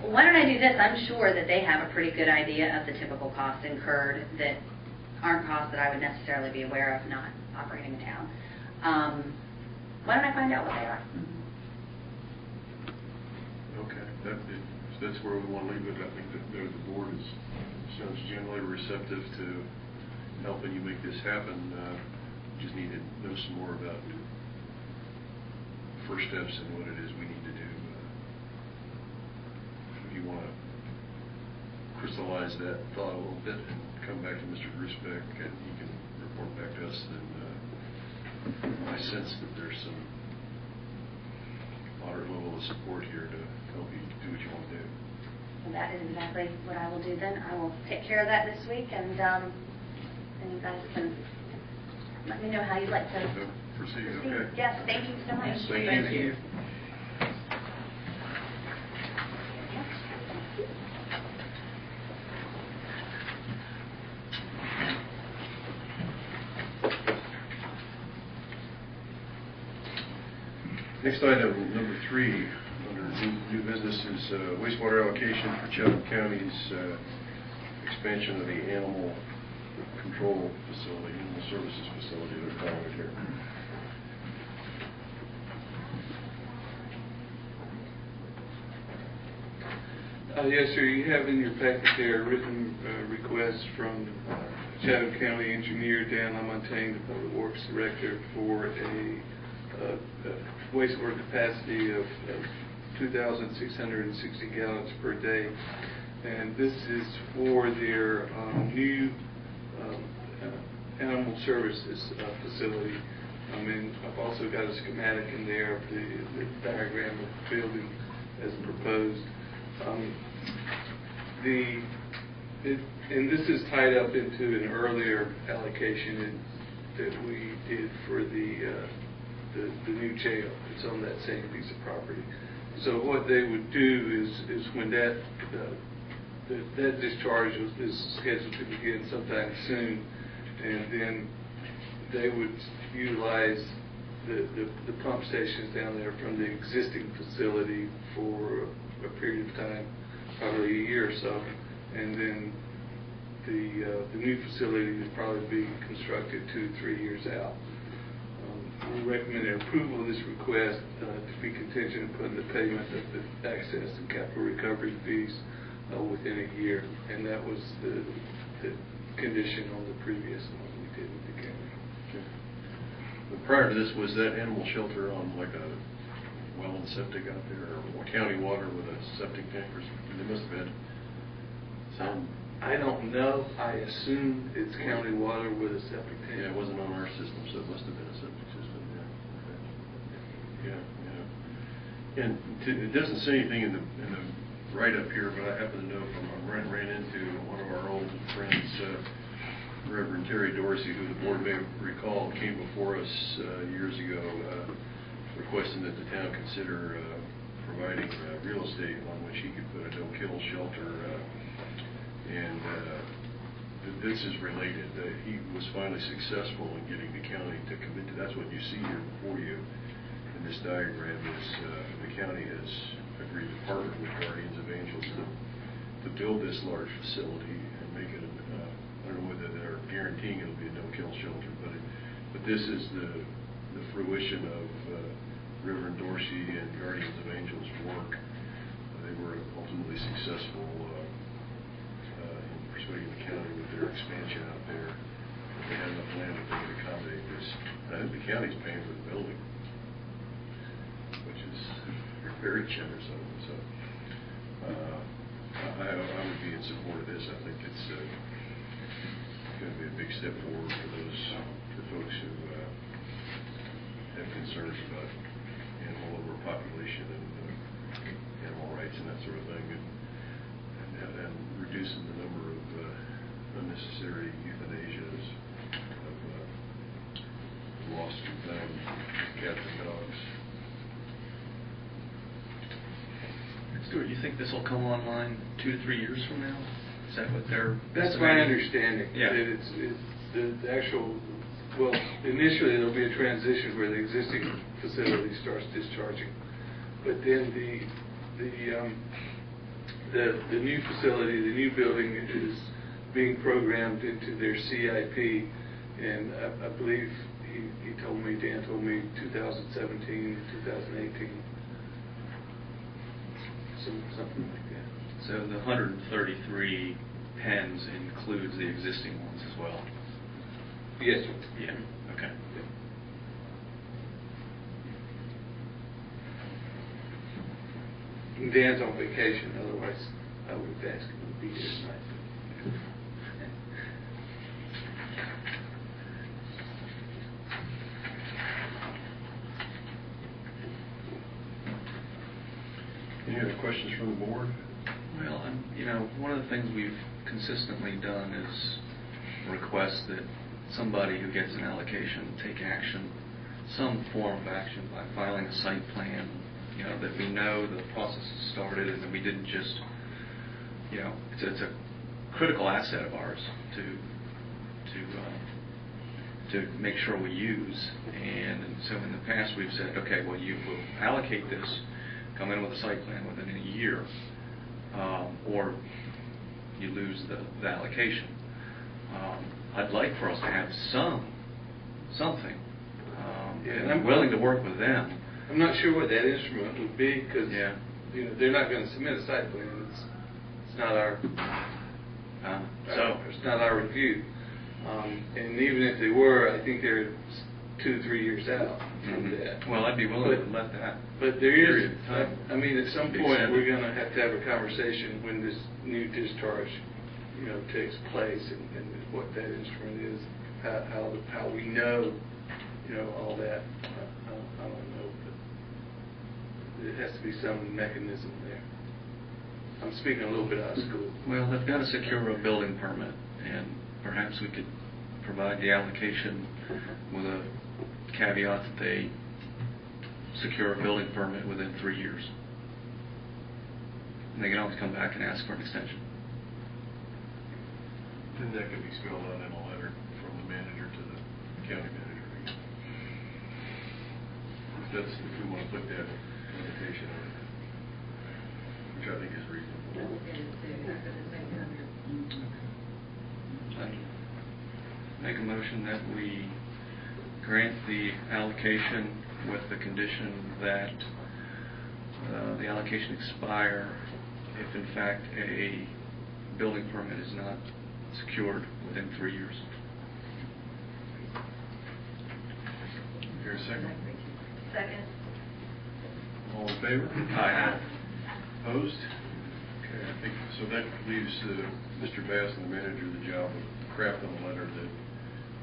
Why don't I do this? I'm sure that they have a pretty good idea of the typical costs incurred that aren't costs that I would necessarily be aware of not operating a town. Why don't I find out what they are? Okay, that's where we want to leave it. I think that the board sounds generally receptive to helping you make this happen. Just need to know some more about first steps and what it is we need to do. If you want to crystallize that thought a little bit and come back to Mr. Grusbeck and he can report back to us, then I sense that there's some moderate level of support here to help you do what you want to do. And that is exactly what I will do then. I will take care of that this week, and then you guys can let me know how you'd like to proceed. Okay. Yes, thank you so much. Thank you. Next item, number 3, under new business, is wastewater allocation for Chatham County's expansion of the animal control facility, animal services facility, they're calling it here. Yes, sir. You have in your packet there a written request from Chatham County Engineer Dan LaMontagne, the Public Works Director, for a wastewater capacity of 2,660 gallons per day. And this is for their new animal services facility. And I've also got a schematic in there of the diagram of the building as proposed. And this is tied up into an earlier allocation that we did for the new jail. It's on that same piece of property. So what they would do is when that discharge is scheduled to begin sometime soon, and then they would utilize the pump stations down there from the existing facility for a period of time, probably a year or so, and then the new facility would probably be constructed 2-3 years out. We recommend approval of this request to be contingent upon the payment of the access and capital recovery fees within a year, and that was the condition on the previous one we did with the county. Okay. But prior to this, was that animal shelter on like a well and septic out there, or county water with a septic tank, or something? They must have had some. I don't know. I assume it's county water with a septic tank. Yeah, it wasn't on our system, so it must have been a septic system, yeah. Okay. Yeah. And it doesn't say anything in the write-up here, but I happen to know from, I ran into one of our old friends, Reverend Terry Dorsey, who the board may recall came before us years ago, requesting that the town consider providing real estate on which he could put a no-kill shelter. This is related. He was finally successful in getting the county to commit to. That's what you see here before you in this diagram. Is the county has agreed to partner with Guardians of Angels to build this large facility and make it. I don't know whether they're guaranteeing it'll be a no-kill shelter, but this is the fruition of Reverend Dorsey and Guardians of Angels' work. They were ultimately successful in persuading the county with their expansion out there. They had enough land that they could accommodate this. I think the county's paying for the building, which is very generous of them. So I would be in support of this. I think it's going to be a big step forward for folks who have concerns about animal overpopulation and animal rights and that sort of thing, and reducing the number of unnecessary euthanasias of lost and found cats and dogs. Stuart, you think this will come online 2 to 3 years from now? Is that what they're That's my estimating? understanding. Yeah. That it's the actual, well, initially there'll be a transition where the existing facility starts discharging. But then the new facility, the new building is being programmed into their CIP, and I believe Dan told me 2017, 2018. Something like that. So the 133 pens includes the existing ones as well? Yes, sir. Yeah, okay. Dan's on vacation, otherwise I would have asked him to be here tonight. Any other questions from the board? Well, one of the things we've consistently done is request that somebody who gets an allocation take action, some form of action by filing a site plan, that we know the process has started and that we didn't just, it's a critical asset of ours to make sure we use. And so in the past we've said, okay, well, you will allocate this, come in with a site plan within a year, or you lose the allocation. I'd like for us to have something, and I'm willing to work with them. I'm not sure what that instrument would be, because they're not going to submit a site plan. It's not our it's not our review. And even if they were, I think they're 2 to 3 years out from that. Well, I'd be willing to let that. But there is, period of time at some point we're going to have a conversation when this new discharge, takes place, and what that instrument is, how we know, all that. I don't know, but it has to be some mechanism there. I'm speaking a little bit out of school. Well, they've got to secure a building permit, and perhaps we could provide the allocation with a caveat that they secure a building permit within 3 years. And they can always come back and ask for an extension. And that could be spelled out in a letter from the manager to the county manager. If we want to put that limitation on it, which I think is reasonable. I'd make a motion that we grant the allocation with the condition that the allocation expire if in fact a building permit is not secured within 3 years. Here a second? Second. All All in favor? Aye. Opposed? Okay, I think, so that leaves Mr. Bass and the manager the job of crafting a letter that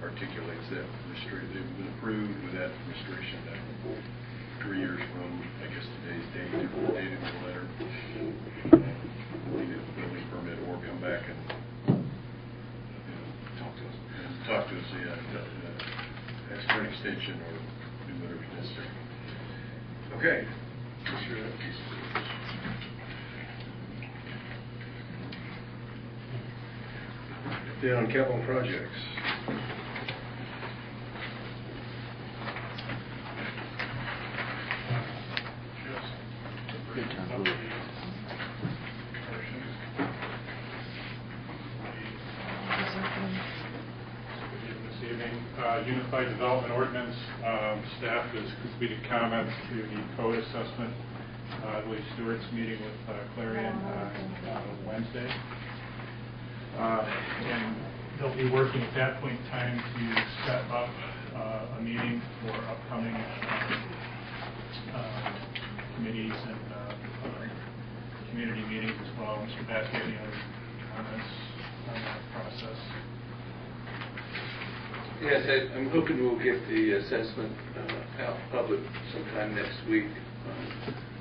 articulates that restriction. They've been approved with that restriction that 3 years from, I guess, today's date, the date of the letter. Need a building permit or come back and talk to us. Ask for an extension or do whatever's necessary. Okay. Mr. Hopkins. Update on capital projects. This evening, Unified Development Ordinance, staff has completed comments to the code assessment. I believe Stewart's meeting with Clarion Wednesday. And they'll be working at that point in time to set up a meeting for upcoming committees and community meetings as well. Mr. Bass, do you have any other comments on that process? Yes, I'm hoping we'll get the assessment out public sometime next week.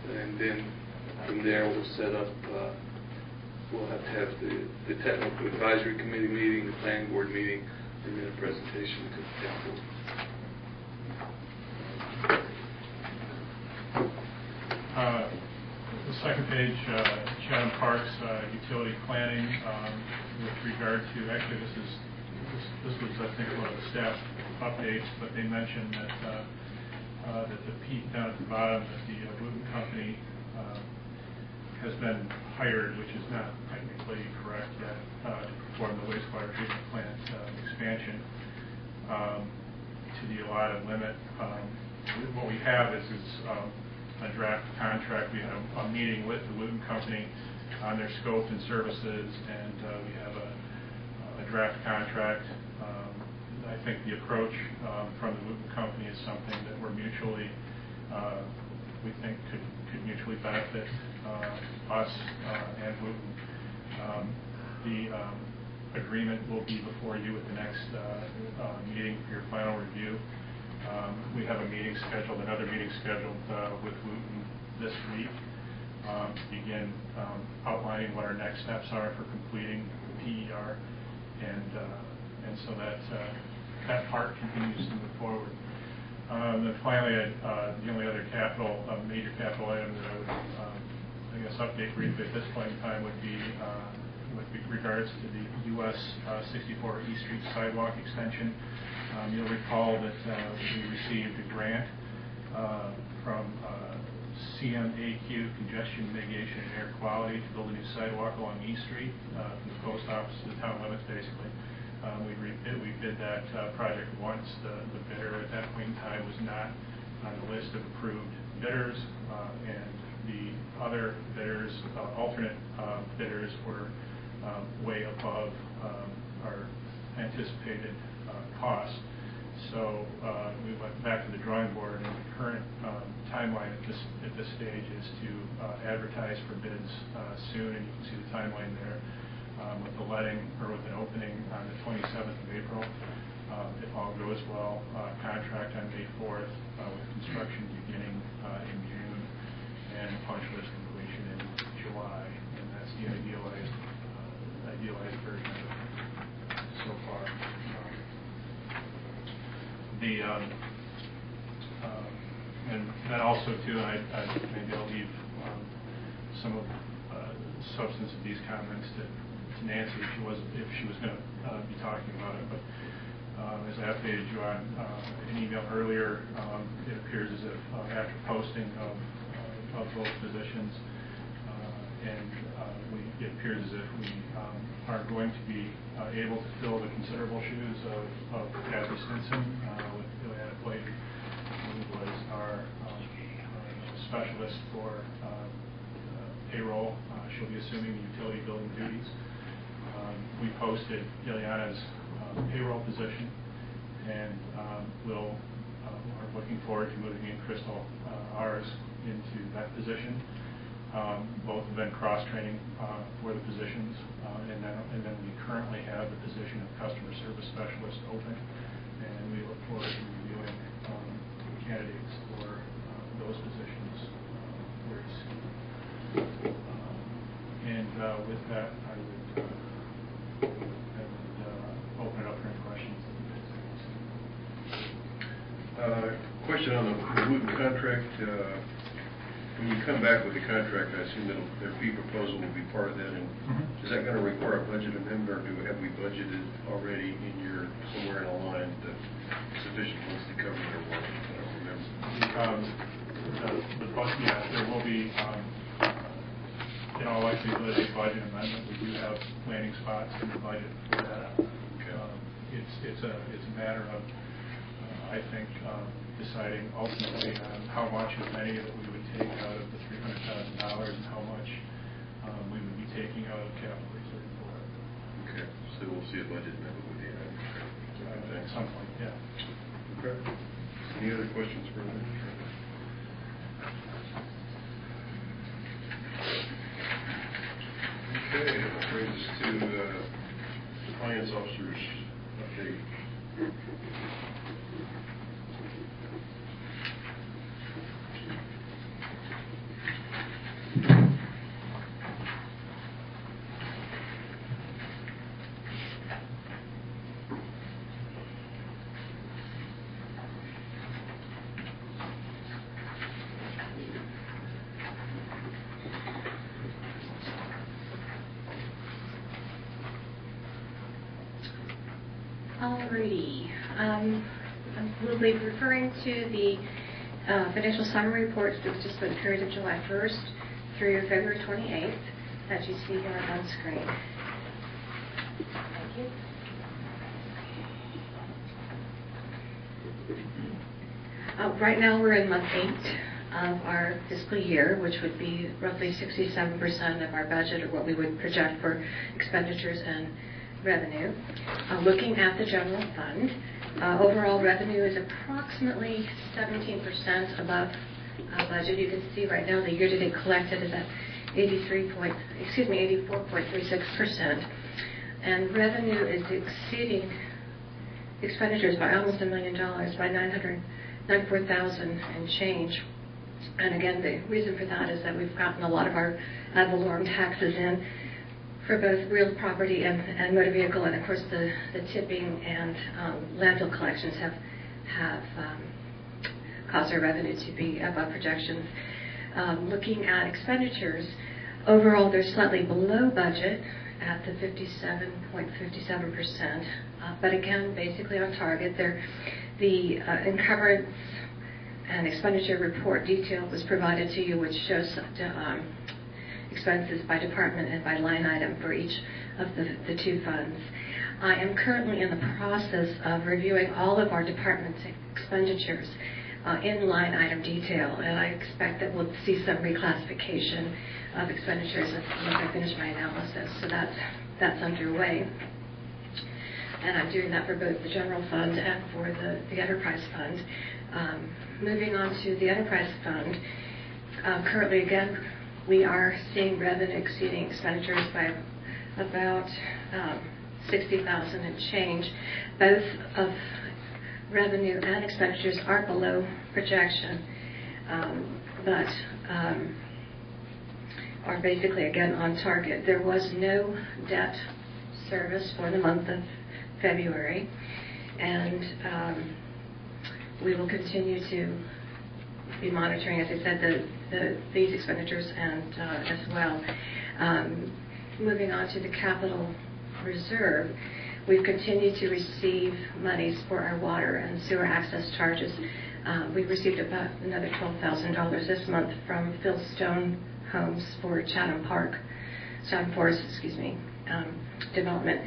And then from there, we'll set up, we'll have to have the technical advisory committee meeting, the planning board meeting, and then a presentation to the council. The second page, Chatham Parks utility planning, with regard to, actually this was I think one of the staff updates, but they mentioned that that the peak down at the bottom, that the Wooten Company has been hired, which is not technically correct yet, to perform the wastewater treatment plant expansion to the allotted limit. What we have is a draft contract. We had a meeting with the Wooten Company on their scope and services, and we have a draft contract. I think the approach from the Wooten Company is something that we're mutually, we think could mutually benefit us and Wooten. The agreement will be before you at the next meeting for your final review. We have another meeting scheduled with Wooten this week to begin outlining what our next steps are for completing the PER, and so that part continues to move forward. Then finally, the only other major capital item that I would, I guess, update briefly at this point in time would be with regards to the US 64 East Street sidewalk extension. You'll recall that we received a grant from CMAQ, Congestion Mitigation and Air Quality, to build a new sidewalk along East Street from the post office to the town limits, basically. We bid that project once. The bidder at that point in time was not on the list of approved bidders, and the other bidders, alternate bidders, were way above our anticipated cost. So we went back to the drawing board, and the current timeline at this stage is to advertise for bids soon, and you can see the timeline there. With an opening on the 27th of April, if all goes well, contract on May 4th, with construction beginning in June, and punch list completion in July, and that's the idealized version of it so far. And then also too, maybe I'll leave some of the substance of these comments to Nancy if she was going to be talking about it. But as I updated you on an email earlier, it appears as if after posting of both positions, it appears as if we are going to be able to fill the considerable shoes of Kathy Stinson with Ileana Blake, who was our specialist for payroll. She'll be assuming the utility building duties. We posted Ileana's payroll position, and are looking forward to moving in Crystal ours into that position. Both have been cross-training for the positions, and then we currently have the position of customer service specialist open, and we look forward to reviewing candidates for those positions very soon. And with that, I would open it up for any questions. Question on the Wooten contract. When you come back with the contract, I assume that their fee proposal will be part of that. And is that going to require a budget amendment, or have we budgeted already in your somewhere in a line the sufficient funds to cover their work? I don't remember. The budget, yes, there will be. In all likelihood, a budget amendment. We do have landing spots in the budget for that. It's a matter of, I think, deciding ultimately on how much, if any, that we would take out of the $300,000 and how much we would be taking out of capital reserve for it. Okay, so we'll see a budget amendment with the at some point, yeah. Okay. Any other questions for me? Okay, that brings us to the finance officer's update. Alrighty. We'll be referring to the financial summary reports that was just for the period of July 1st through February 28th that you see here on screen. Thank you. Right now we're in month 8 of our fiscal year, which would be roughly 67% of our budget, or what we would project for expenditures and revenue. Looking at the general fund, overall revenue is approximately 17% above budget. You can see right now the year-to-date collected is at 84.36%, and revenue is exceeding expenditures by almost $1 million, by $994,000 and change. And again, the reason for that is that we've gotten a lot of our ad valorem taxes in for both real property and motor vehicle, and of course the tipping and landfill collections have caused our revenue to be above projections. Looking at expenditures, overall they're slightly below budget at the 57.57%, but again basically on target. The encumbrance and expenditure report detail was provided to you, which shows expenses by department and by line item for each of the two funds. I am currently in the process of reviewing all of our department's expenditures in line item detail, and I expect that we'll see some reclassification of expenditures once I finish my analysis. So that's underway, and I'm doing that for both the general fund and for the enterprise fund. Moving on to the enterprise fund, currently again we are seeing revenue exceeding expenditures by about $60,000 and change. Both of revenue and expenditures are below projection, but are basically again on target. There was no debt service for the month of February, and we will continue to be monitoring, as I said, these expenditures and as well. Moving on to the capital reserve, we've continued to receive monies for our water and sewer access charges. We received about another $12,000 this month from Phil Stone Homes for Chatham Forest, development.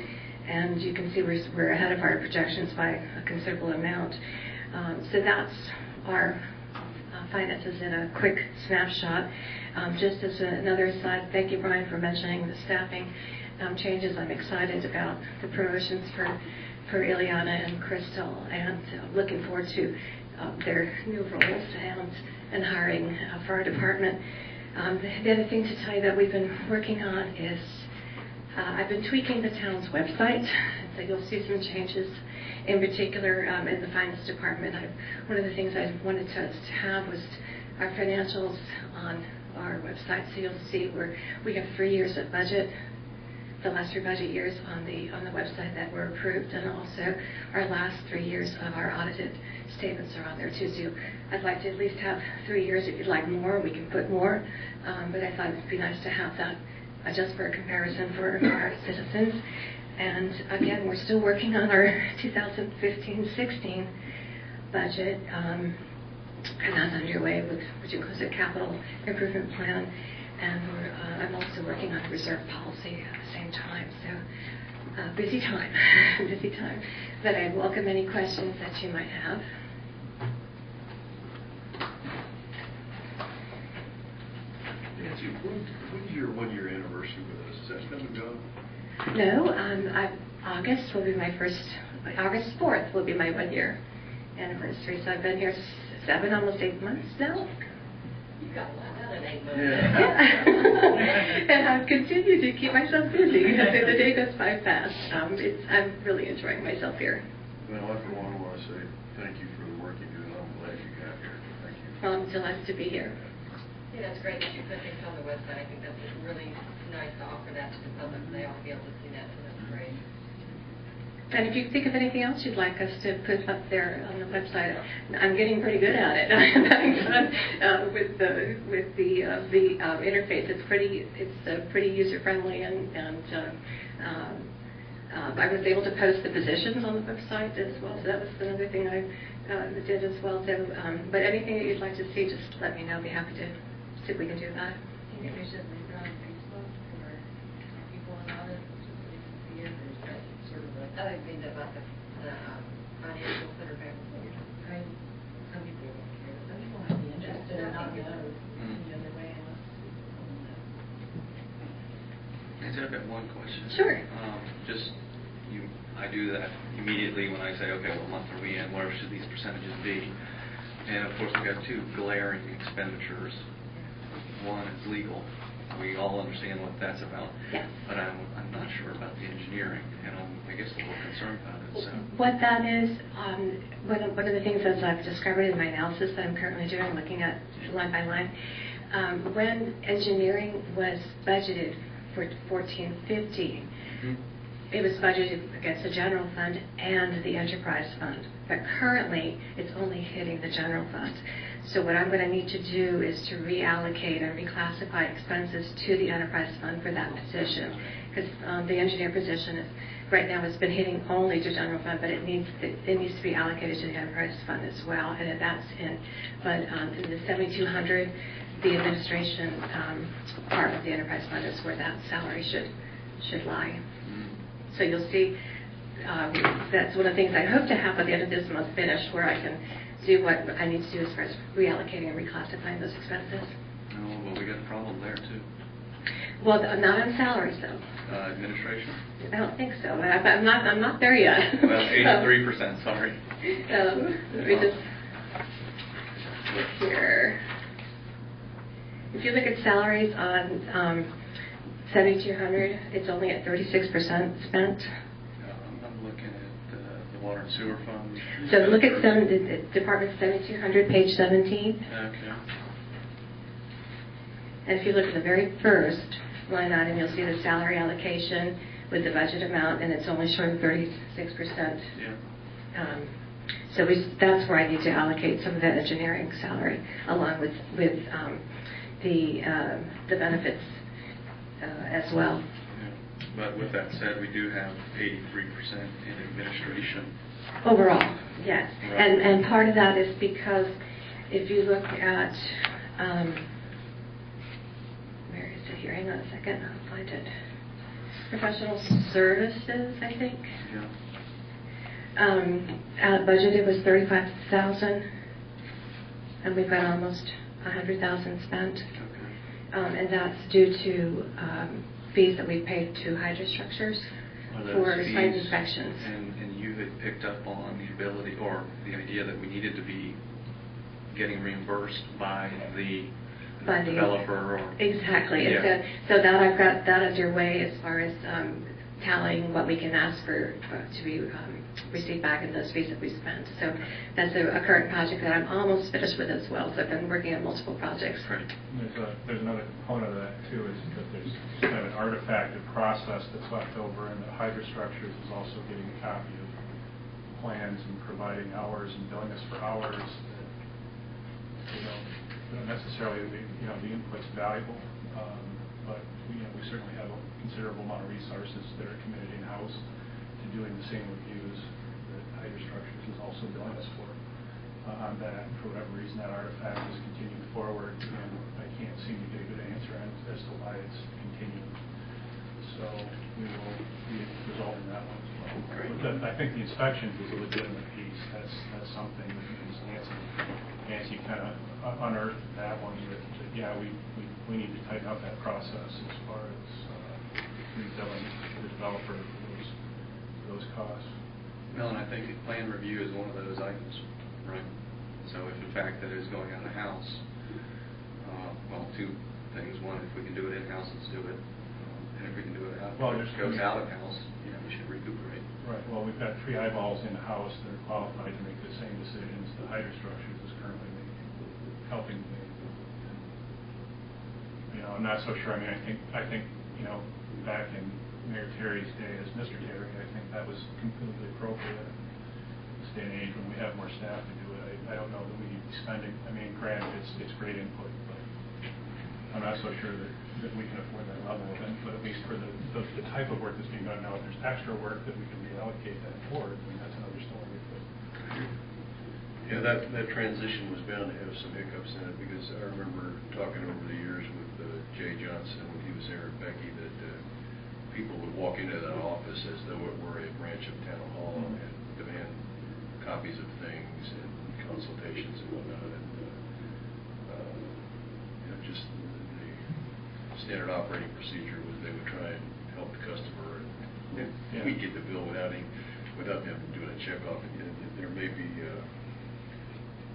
And you can see we're ahead of our projections by a considerable amount. So that's our finances in a quick snapshot. Just as another aside, thank you, Brian, for mentioning the staffing changes. I'm excited about the promotions for Ileana and Crystal, and looking forward to their new roles and hiring for our department. The other thing to tell you that we've been working on is I've been tweaking the town's website, so you'll see some changes. In particular, in the finance department, one of the things I wanted to have was our financials on our website. So you'll see we have 3 years of budget, the last 3 budget years on the website that were approved, and also our last 3 years of our audited statements are on there too. So I'd like to at least have 3 years. If you'd like more, we can put more. But I thought it'd be nice to have that just for a comparison for our citizens. And again, we're still working on our 2015-16 budget, and that's underway, which includes a capital improvement plan. And I'm also working on a reserve policy at the same time. So busy time, busy time. But I welcome any questions that you might have. Nancy, when's your 1-year anniversary with us? Is that come and go? No, August 4th will be my 1-year anniversary. So I've been here 7, almost 8 months now. You got a lot done in 8 months. Yeah. And I've continued to keep myself busy because the day goes by fast. I'm really enjoying myself here. Well, I for one want to say thank you for the work you do, and I'm glad you got here. Thank you. Well, I'm delighted to be here. Yeah, that's great that you put things on the website. I think that's really nice to offer that to the public. They ought to be able to see that, so that's great. And if you think of anything else you'd like us to put up there on the website, I'm getting pretty good at it. with the interface, it's pretty user friendly, and I was able to post the positions on the website as well. So that was another thing I did as well. So, but anything that you'd like to see, just let me know. I'll be happy to see if we can do that. Do you think we should leave it on Facebook for people about it? See it, or is that sort of a... I think being about the financial center family. I mean, some people don't care. Some people might be interested in not know the other way unless someone knows. Nancy, I've got one question. Sure. I do that immediately when I say, okay, what month are we in? Where should these percentages be? And of course, we've got 2 glaring expenditures. One is legal. We all understand what that's about. Yeah. But I'm not sure about the engineering, and I'm, I guess, a little concerned about it. So. What that is, one of the things as I've described in my analysis that I'm currently doing, looking at line by line, when engineering was budgeted for 14-15, it was budgeted against the general fund and the enterprise fund. But currently, it's only hitting the general fund. So what I'm going to need to do is to reallocate and reclassify expenses to the enterprise fund for that position. Because the engineer position is, right now has been hitting only the general fund, but it needs to be allocated to the enterprise fund as well. And that's in, but in the 7,200, the administration part of the enterprise fund is where that salary should lie. So you'll see that's one of the things I hope to have by the end of this month finished, where I can do what I need to do as far as reallocating and reclassifying those expenses. Oh, well, we got a problem there, too. Well, not on salaries, though. Administration? I don't think so. I'm not there yet. Well, 83%, sorry. Let me just look here. If you look at salaries on 7,200, it's only at 36% spent. I'm looking at the water and sewer funds. So look at the Department 7,200, page 17. Okay. And if you look at the very first line item, you'll see the salary allocation with the budget amount, and it's only showing 36%. Yeah. So that's where I need to allocate some of that engineering salary, along with the benefits as well. Yeah. But with that said, we do have 83% in administration. Overall, yes. Right. And part of that is because if you look at, where is it here? Hang on a second, I'll find it. Professional services, I think. Yeah. Budgeted was $35,000, and we've got almost $100,000 spent. Okay. And that's due to fees that we paid to hydrostructures for site inspections. And you had picked up on the ability or the idea that we needed to be getting reimbursed by the By the- developer or... Exactly. And Yeah. so that I've got that underway as far as tallying what we can ask for to be received back in those fees that we spent. So that's a current project that I'm almost finished with as well. So I've been working on multiple projects. Great. There's another component of that too, is that there's kind of an artifacted process that's left over, and that Hydrostructures is also getting a copy of plans and providing hours and billing us for hours that, don't necessarily, the input's valuable, but we certainly have a considerable amount of resources that are committed in-house to doing the same reviews that Hydrostructures is also billing us for. On that, for whatever reason, that artifact is continuing forward, and I can't seem to get a good answer as to why it's continuing. So we will be resolving that one as well. But I think the inspections is a legitimate piece. That's something that Nancy kind of unearthed that one. That yeah, we need to tighten up that process as far as rebilling the developer for those costs. Well, and I think plan review is one of those items, right? So if in fact that is going out of house, well, two things. One, if we can do it in-house, let's do it. And if we can do it out, if it goes out of house, we should recuperate. Right. Well, we've got three eyeballs in the house that are qualified to make the same decisions that Hydrostructures is currently helping make. I'm not so sure. I mean, I think back in Mayor Terry's day as Mr. Terry, I think that was completely appropriate in this day and age when we have more staff to do it. I don't know that we need to be spending. I mean, granted, it's great input, but I'm not so sure that we can afford that level of input, at least for the type of work that's being done now. If there's extra work that we can reallocate that forward, then that's another story. But Yeah, that transition was bound to have some hiccups in it, because I remember talking over the years with Jay Johnson when he was there at Becky, that people would walk into that office as though it were a branch of town hall and demand copies of things and consultations and whatnot. And just the standard operating procedure was they would try and help the customer, and we'd get the bill without them doing a checkoff. And there may be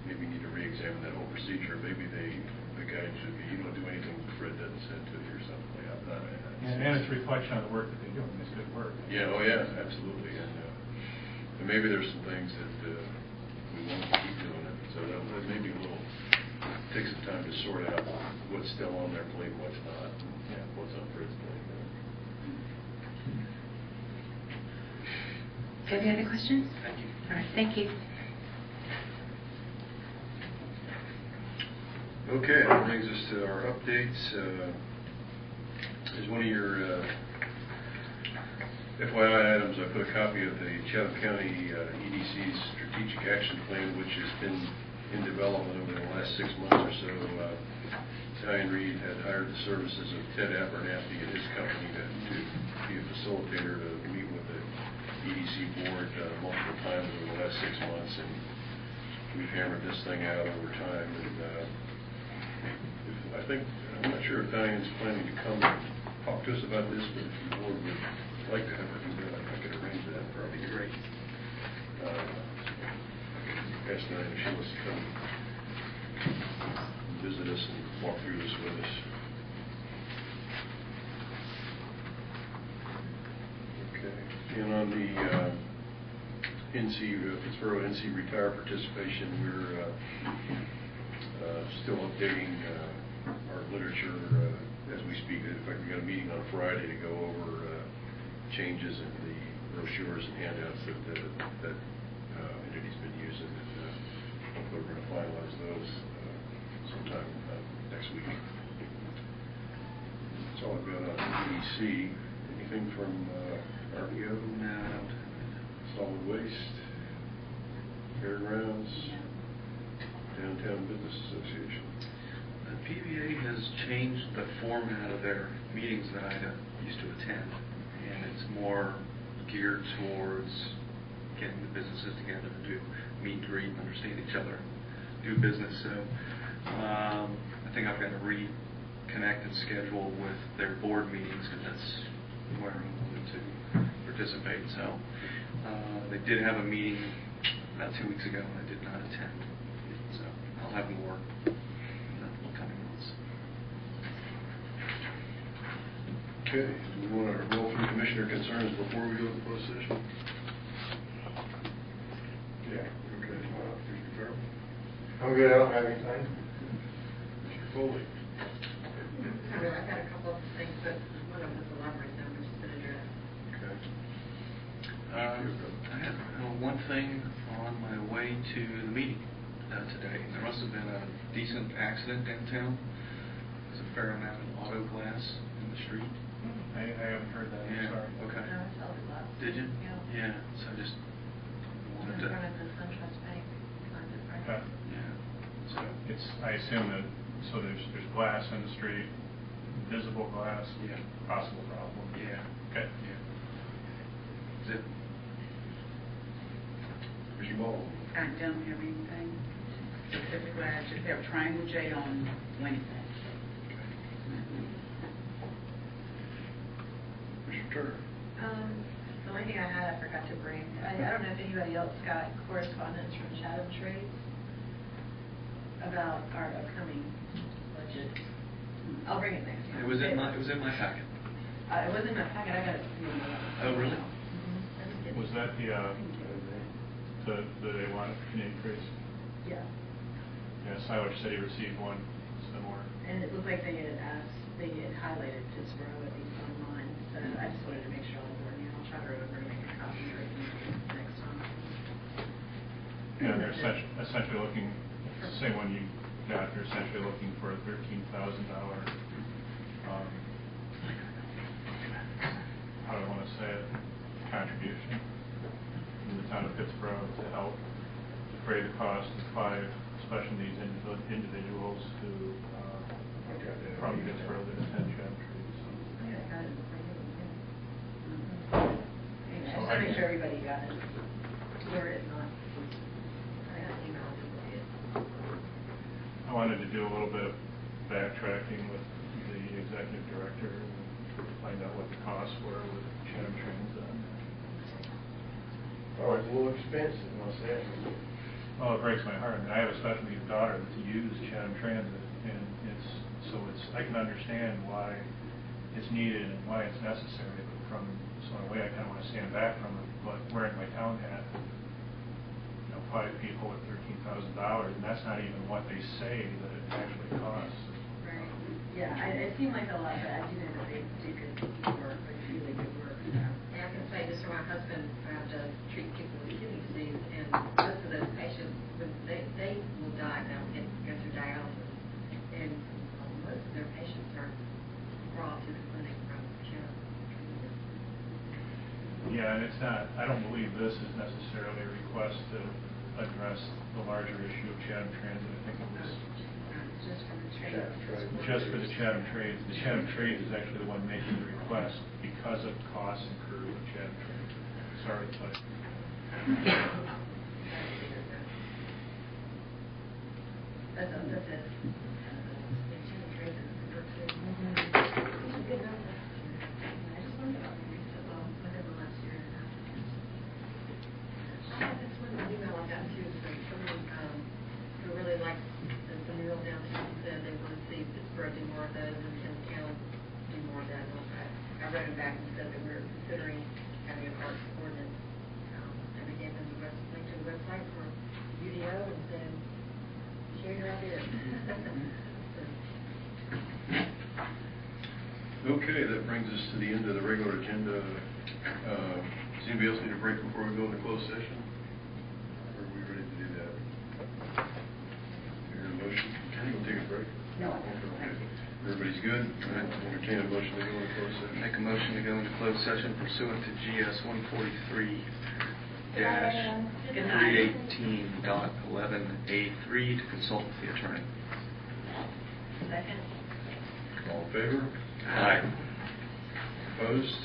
maybe need to re-examine that whole procedure. Maybe the guide should be, you don't do anything Fred doesn't send to you or something like that. And it's a reflection on the work that they do. I mean, it's good work. Yeah, oh yeah, absolutely. And maybe there's some things that we won't keep doing it. So that maybe a little, take some time to sort out what's still on their plate and what's not. Yeah, what's on Fred's plate. Do you have any other questions? Thank you. All right, thank you. Okay, that brings us to our updates. As one of your FYI items, I put a copy of the Chatham County EDC's Strategic Action Plan, which has been in development over the last 6 months or so. Diane Reed had hired the services of Ted Abernathy and his company to be a facilitator to meet with the EDC board multiple times over the last 6 months, and we've hammered this thing out over time. And I think, I'm not sure if Diane's planning to come talk to us about this, but if the board would like to have her do that, I could arrange that. Probably be great. Ask Diane if she wants to come visit us and walk through this with us. Okay. And on the Pittsboro NC Retire participation, we're still updating our literature as we speak. In fact, we got a meeting on Friday to go over changes in the brochures and handouts that entity's been using, and hopefully we're going to finalize those sometime next week. That's all I've got on EDC. Anything from RPO? No, I don't. Solid waste, fairgrounds, Downtown Business Association. The PBA has changed the format of their meetings that I used to attend, and it's more geared towards getting the businesses together to do meet and greet, understand each other, do business. So I think I've got to reconnect and schedule with their board meetings, because that's where I'm going to participate. So they did have a meeting about 2 weeks ago, and I did not attend. So I'll have more in the coming months. Okay, do we want to roll through commissioner concerns before we go to closed session? Yeah. Okay, Mr. Farrell? I'm good, I don't have anything. Mr. Foley? I've got a couple of things, but one of them is the library number just been addressed. Okay. I had one thing on my way to the meeting today. There must have been a decent accident downtown. There's a fair amount of auto glass in the street. I haven't heard that, I'm Yeah, sorry. okay. No, I saw the glass. Did you? Yeah. Yeah, so I just In wanted front to, of the SunTrust Bank, kind of, right? Okay. yeah. So, It's, I assume that, so there's glass in the street, visible glass? Yeah. Possible problem? yeah, Okay. yeah. That's it. Mr. Ball? I don't have anything specifically. I just have Triangle J on Wednesday. Mr. Turner? The only thing I had, I forgot to bring, I don't know if anybody else got correspondence from Chatham Trades about our upcoming budget. I'll bring it next time. It was in my packet. It was in my packet, I got it. from you. Oh, really? I didn't get it. Was that the they want an increase? Yeah, Yeah, Siler said he received one similar. and it looked like they had highlighted Pittsburgh at least on mine, so I just wanted to make sure on board, I'll try to remember to make a copy for it next time. Yeah, they're essentially looking, same one you got, they're essentially looking for a $13,000, how do I want to say it, contribution from the town of Pittsburgh to help defray the cost of 5 special needs individuals who, from Pittsburgh that attend Chatham Trades. I got it before you. Anyway, I just want to make sure everybody got it. Whoever is not. I got an email to look at. I wanted to do a little bit of backtracking with the executive director and find out what the costs were with Chatham Trades. Oh, it's a little expensive, most definitely. Well, it breaks my heart. I mean, I have a special needs daughter that's used Chatham Transit, and I can understand why it's needed and why it's necessary, but so in a way I kind of want to stand back from it, but wearing my town hat, 5 people at $13,000, and that's not even what they say that it actually costs. Right. Yeah, it seemed like a lot, but I do know that they do good work, like really good work. And I can say this for my husband, does treat people with kidney disease, and most of those patients, they will die now, go through dialysis, and most of their patients are brought to the clinic from Chatham. Yeah, and it's not, I don't believe this is necessarily a request to address the larger issue of Chatham Transit. I think it was Just for the trade. just for the Chatham Trades. The Chatham Trades is actually the one making the request because of costs incurred with Chatham Trades. Sorry, but That's it. Good number. I just wondered about the recent, within the last year and a half. That's one email I got too, from someone who really likes the mural downtown, said they want to see Pittsburgh do more of those and the town do more of that. And I wrote him back and said that we're considering having a parks ordinance, and we gave them the link to the website for UDO and said, share your ideas. Okay, that brings us to the end of the regular agenda. Does anybody else need a break before we go into closed session? Or are we ready to do that? Hear a motion? Can you take a break? No. Okay. Everybody's good? All right, entertain a motion to go into closed session. Make a motion to go into closed session pursuant to GS 143-318.11A3 to consult with the attorney. Second. All in favor? Aye. Opposed?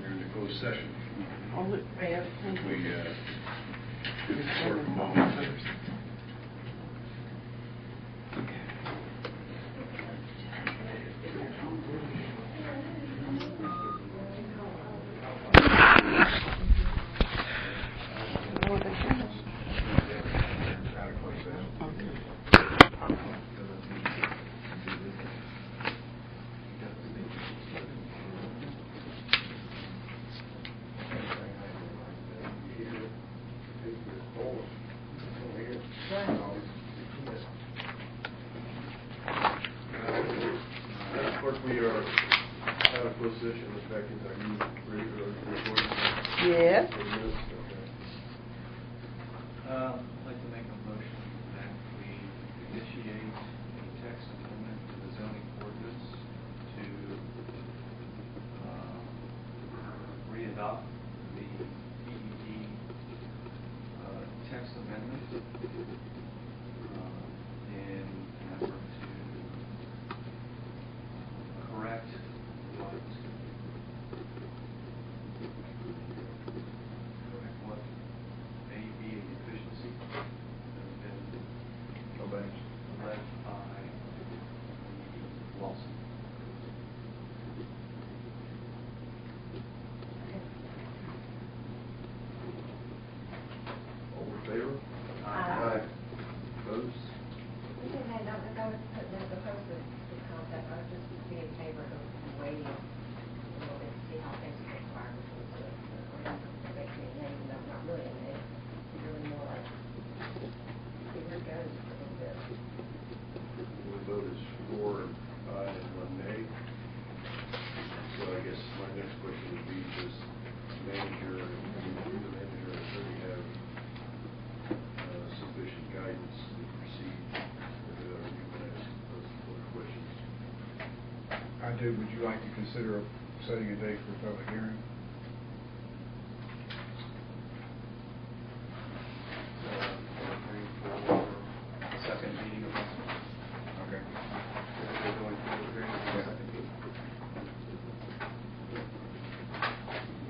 We're into closed session. We sort of moment. Out of closed session. closed session, Ms. Beckins, are you ready to report? Yes. I'd like to make a motion that we initiate a text amendment to the zoning ordinance to re-adopt the PED text amendment in an effort to correct what may be a deficiency that has been alleged by Lawson. All in favor? Aye. Opposed? We can hand out, if I was putting in the post of the contact, I would just be in favor of waiting a little bit to see how things transpire before we do it. Or not to make me a name, no, not really a name, really more like, see where it goes a little bit. The vote is 4 aye and 1 nay. So I guess my next question would be, does the manager and attorney have sufficient guidance to proceed? Or are you going to ask those other questions? I do. Would you like to consider setting a date for a public hearing? For the second meeting of this month. Okay. We're going for the hearing for the second meeting.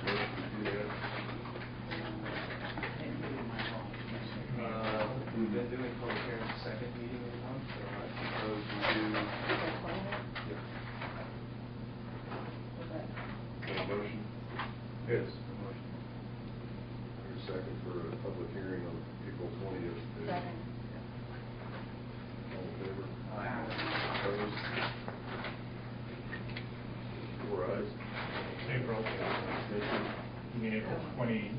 Motion to do that. We've been doing public hearings the second meeting of the month, so I propose we do. Yeah. Got a motion? Yes. A motion. There's a second for a public hearing on April 20th. Second. All in favor? Aye. Opposed? 4 ayes. April, you mean April 27th?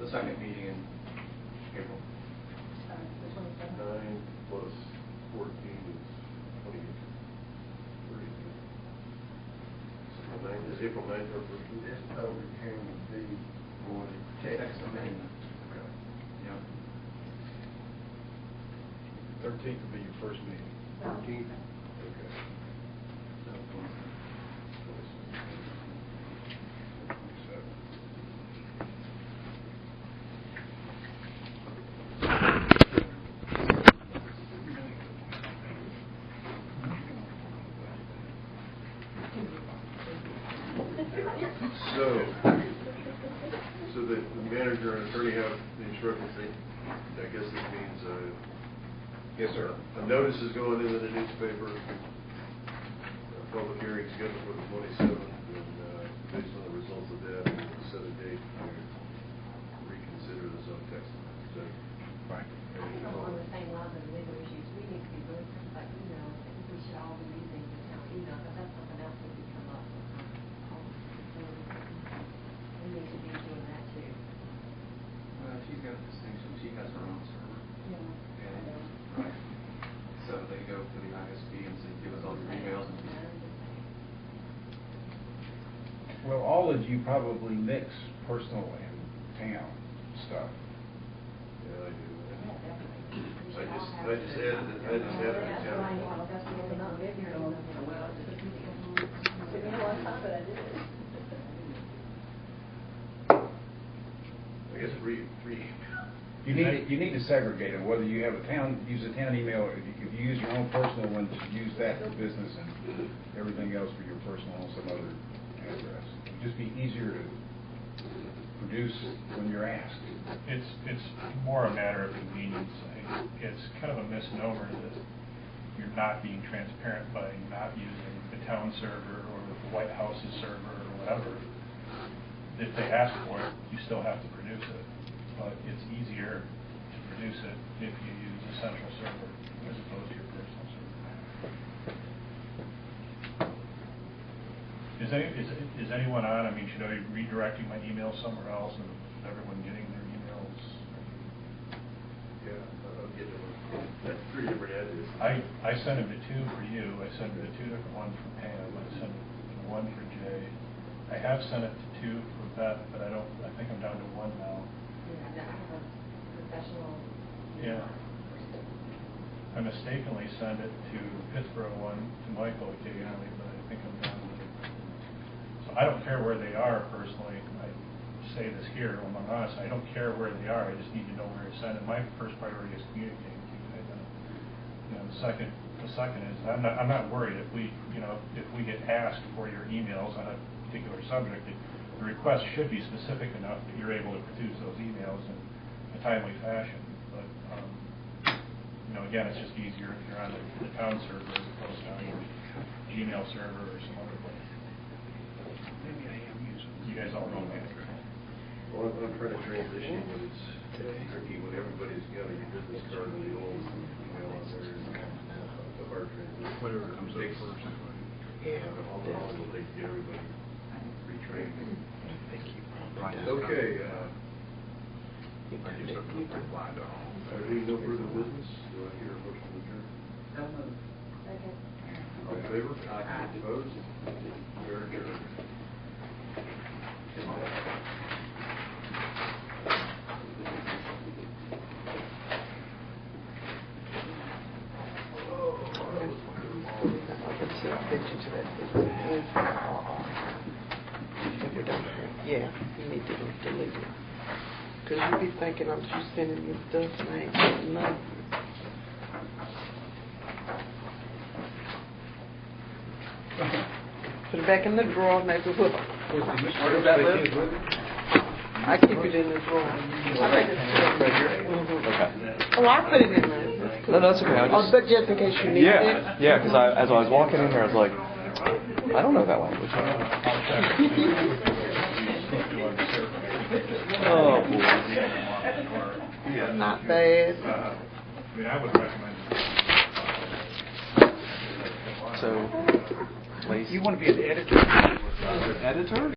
The second meeting in April. 9 plus 14 is 28. 30. So 9, is April 9th our first meeting? This public hearing would be for the Text amendment. Okay. Yeah. 13th will be your first meeting. 14th? Okay. So the manager and attorney have the instructions, I guess this means, Yes, sir. a notice is going into the newspaper, a public hearing scheduled for the 27th, and based on the results of that, we'll set a date to reconsider the zone text. Is that Right. Along the same lines of legal issues, we need to be really, like, emails, I think we should all be using the town email, because that's something else that can come up sometimes. We need to be doing that too. Well, she's got a distinction, she has her own server. Yeah. And, right. So they go to the ISP and say, give us all your emails. And Well, all of you probably mix personal and town stuff. Yeah, I do. Yeah, definitely. We I should all just have added it. I just added it. That's why I know, that's the only not been here in a while. It took me a long time, but I did it. I guess three. You need to segregate them, whether you have use a town email, or if you use your own personal one, use that for business and everything else for your personal on some other address. It'd just be easier to produce when you're asked. It's more a matter of convenience. It's kind of a misnomer that you're not being transparent by not using the town server or the White House's server or whatever. If they ask for it, you still have to produce it. But it's easier to produce it if you use a central server as opposed to your personal server. Is anyone on? I mean, should I be redirecting my email somewhere else and is everyone getting their emails? Yeah, I'll get to it. That's three different edits. I sent him to two for you, I sent him to two different ones for Pam, I sent one for Jay. I have sent it to two for Beth, but I think I'm down to one now. Yeah, I have a professional. Yeah. I mistakenly sent it to Pittsburgh one, to Michael occasionally, but I think I'm down with it. So I don't care where they are personally. I say this here among us, I don't care where they are, I just need to know where to send it. My first priority is communicating with you guys. The second is, I'm not worried if we get asked for your emails on a particular subject, the request should be specific enough that you're able to produce those emails in a timely fashion. But, again, it's just easier if you're on the town server as opposed to on your Gmail server or some other place. Maybe I am using. You guys all know that. Well, I'm trying to transition, but it's tricky when everybody's got your business card and the old email on there. It's a hard transition. Whatever comes up first. Yeah. How long will it take to get everybody retrained? Okay, any no further business? Do I hear a motion to adjourn? So moved. All in favor? Aye. Opposed? We're adjourned. Yeah, you need to delete it. Because you be thinking I'm just sending you stuff and I ain't getting nothing. Put it back in the drawer, maybe we'll... I keep it in the drawer. Oh, I put it in there. No, that's okay. Oh, but just in case you need it. Yeah, because as I was walking in here, I was like, I don't know that language. Oh, boy. Not bad. I would recommend. So, You want to be an editor? Editor?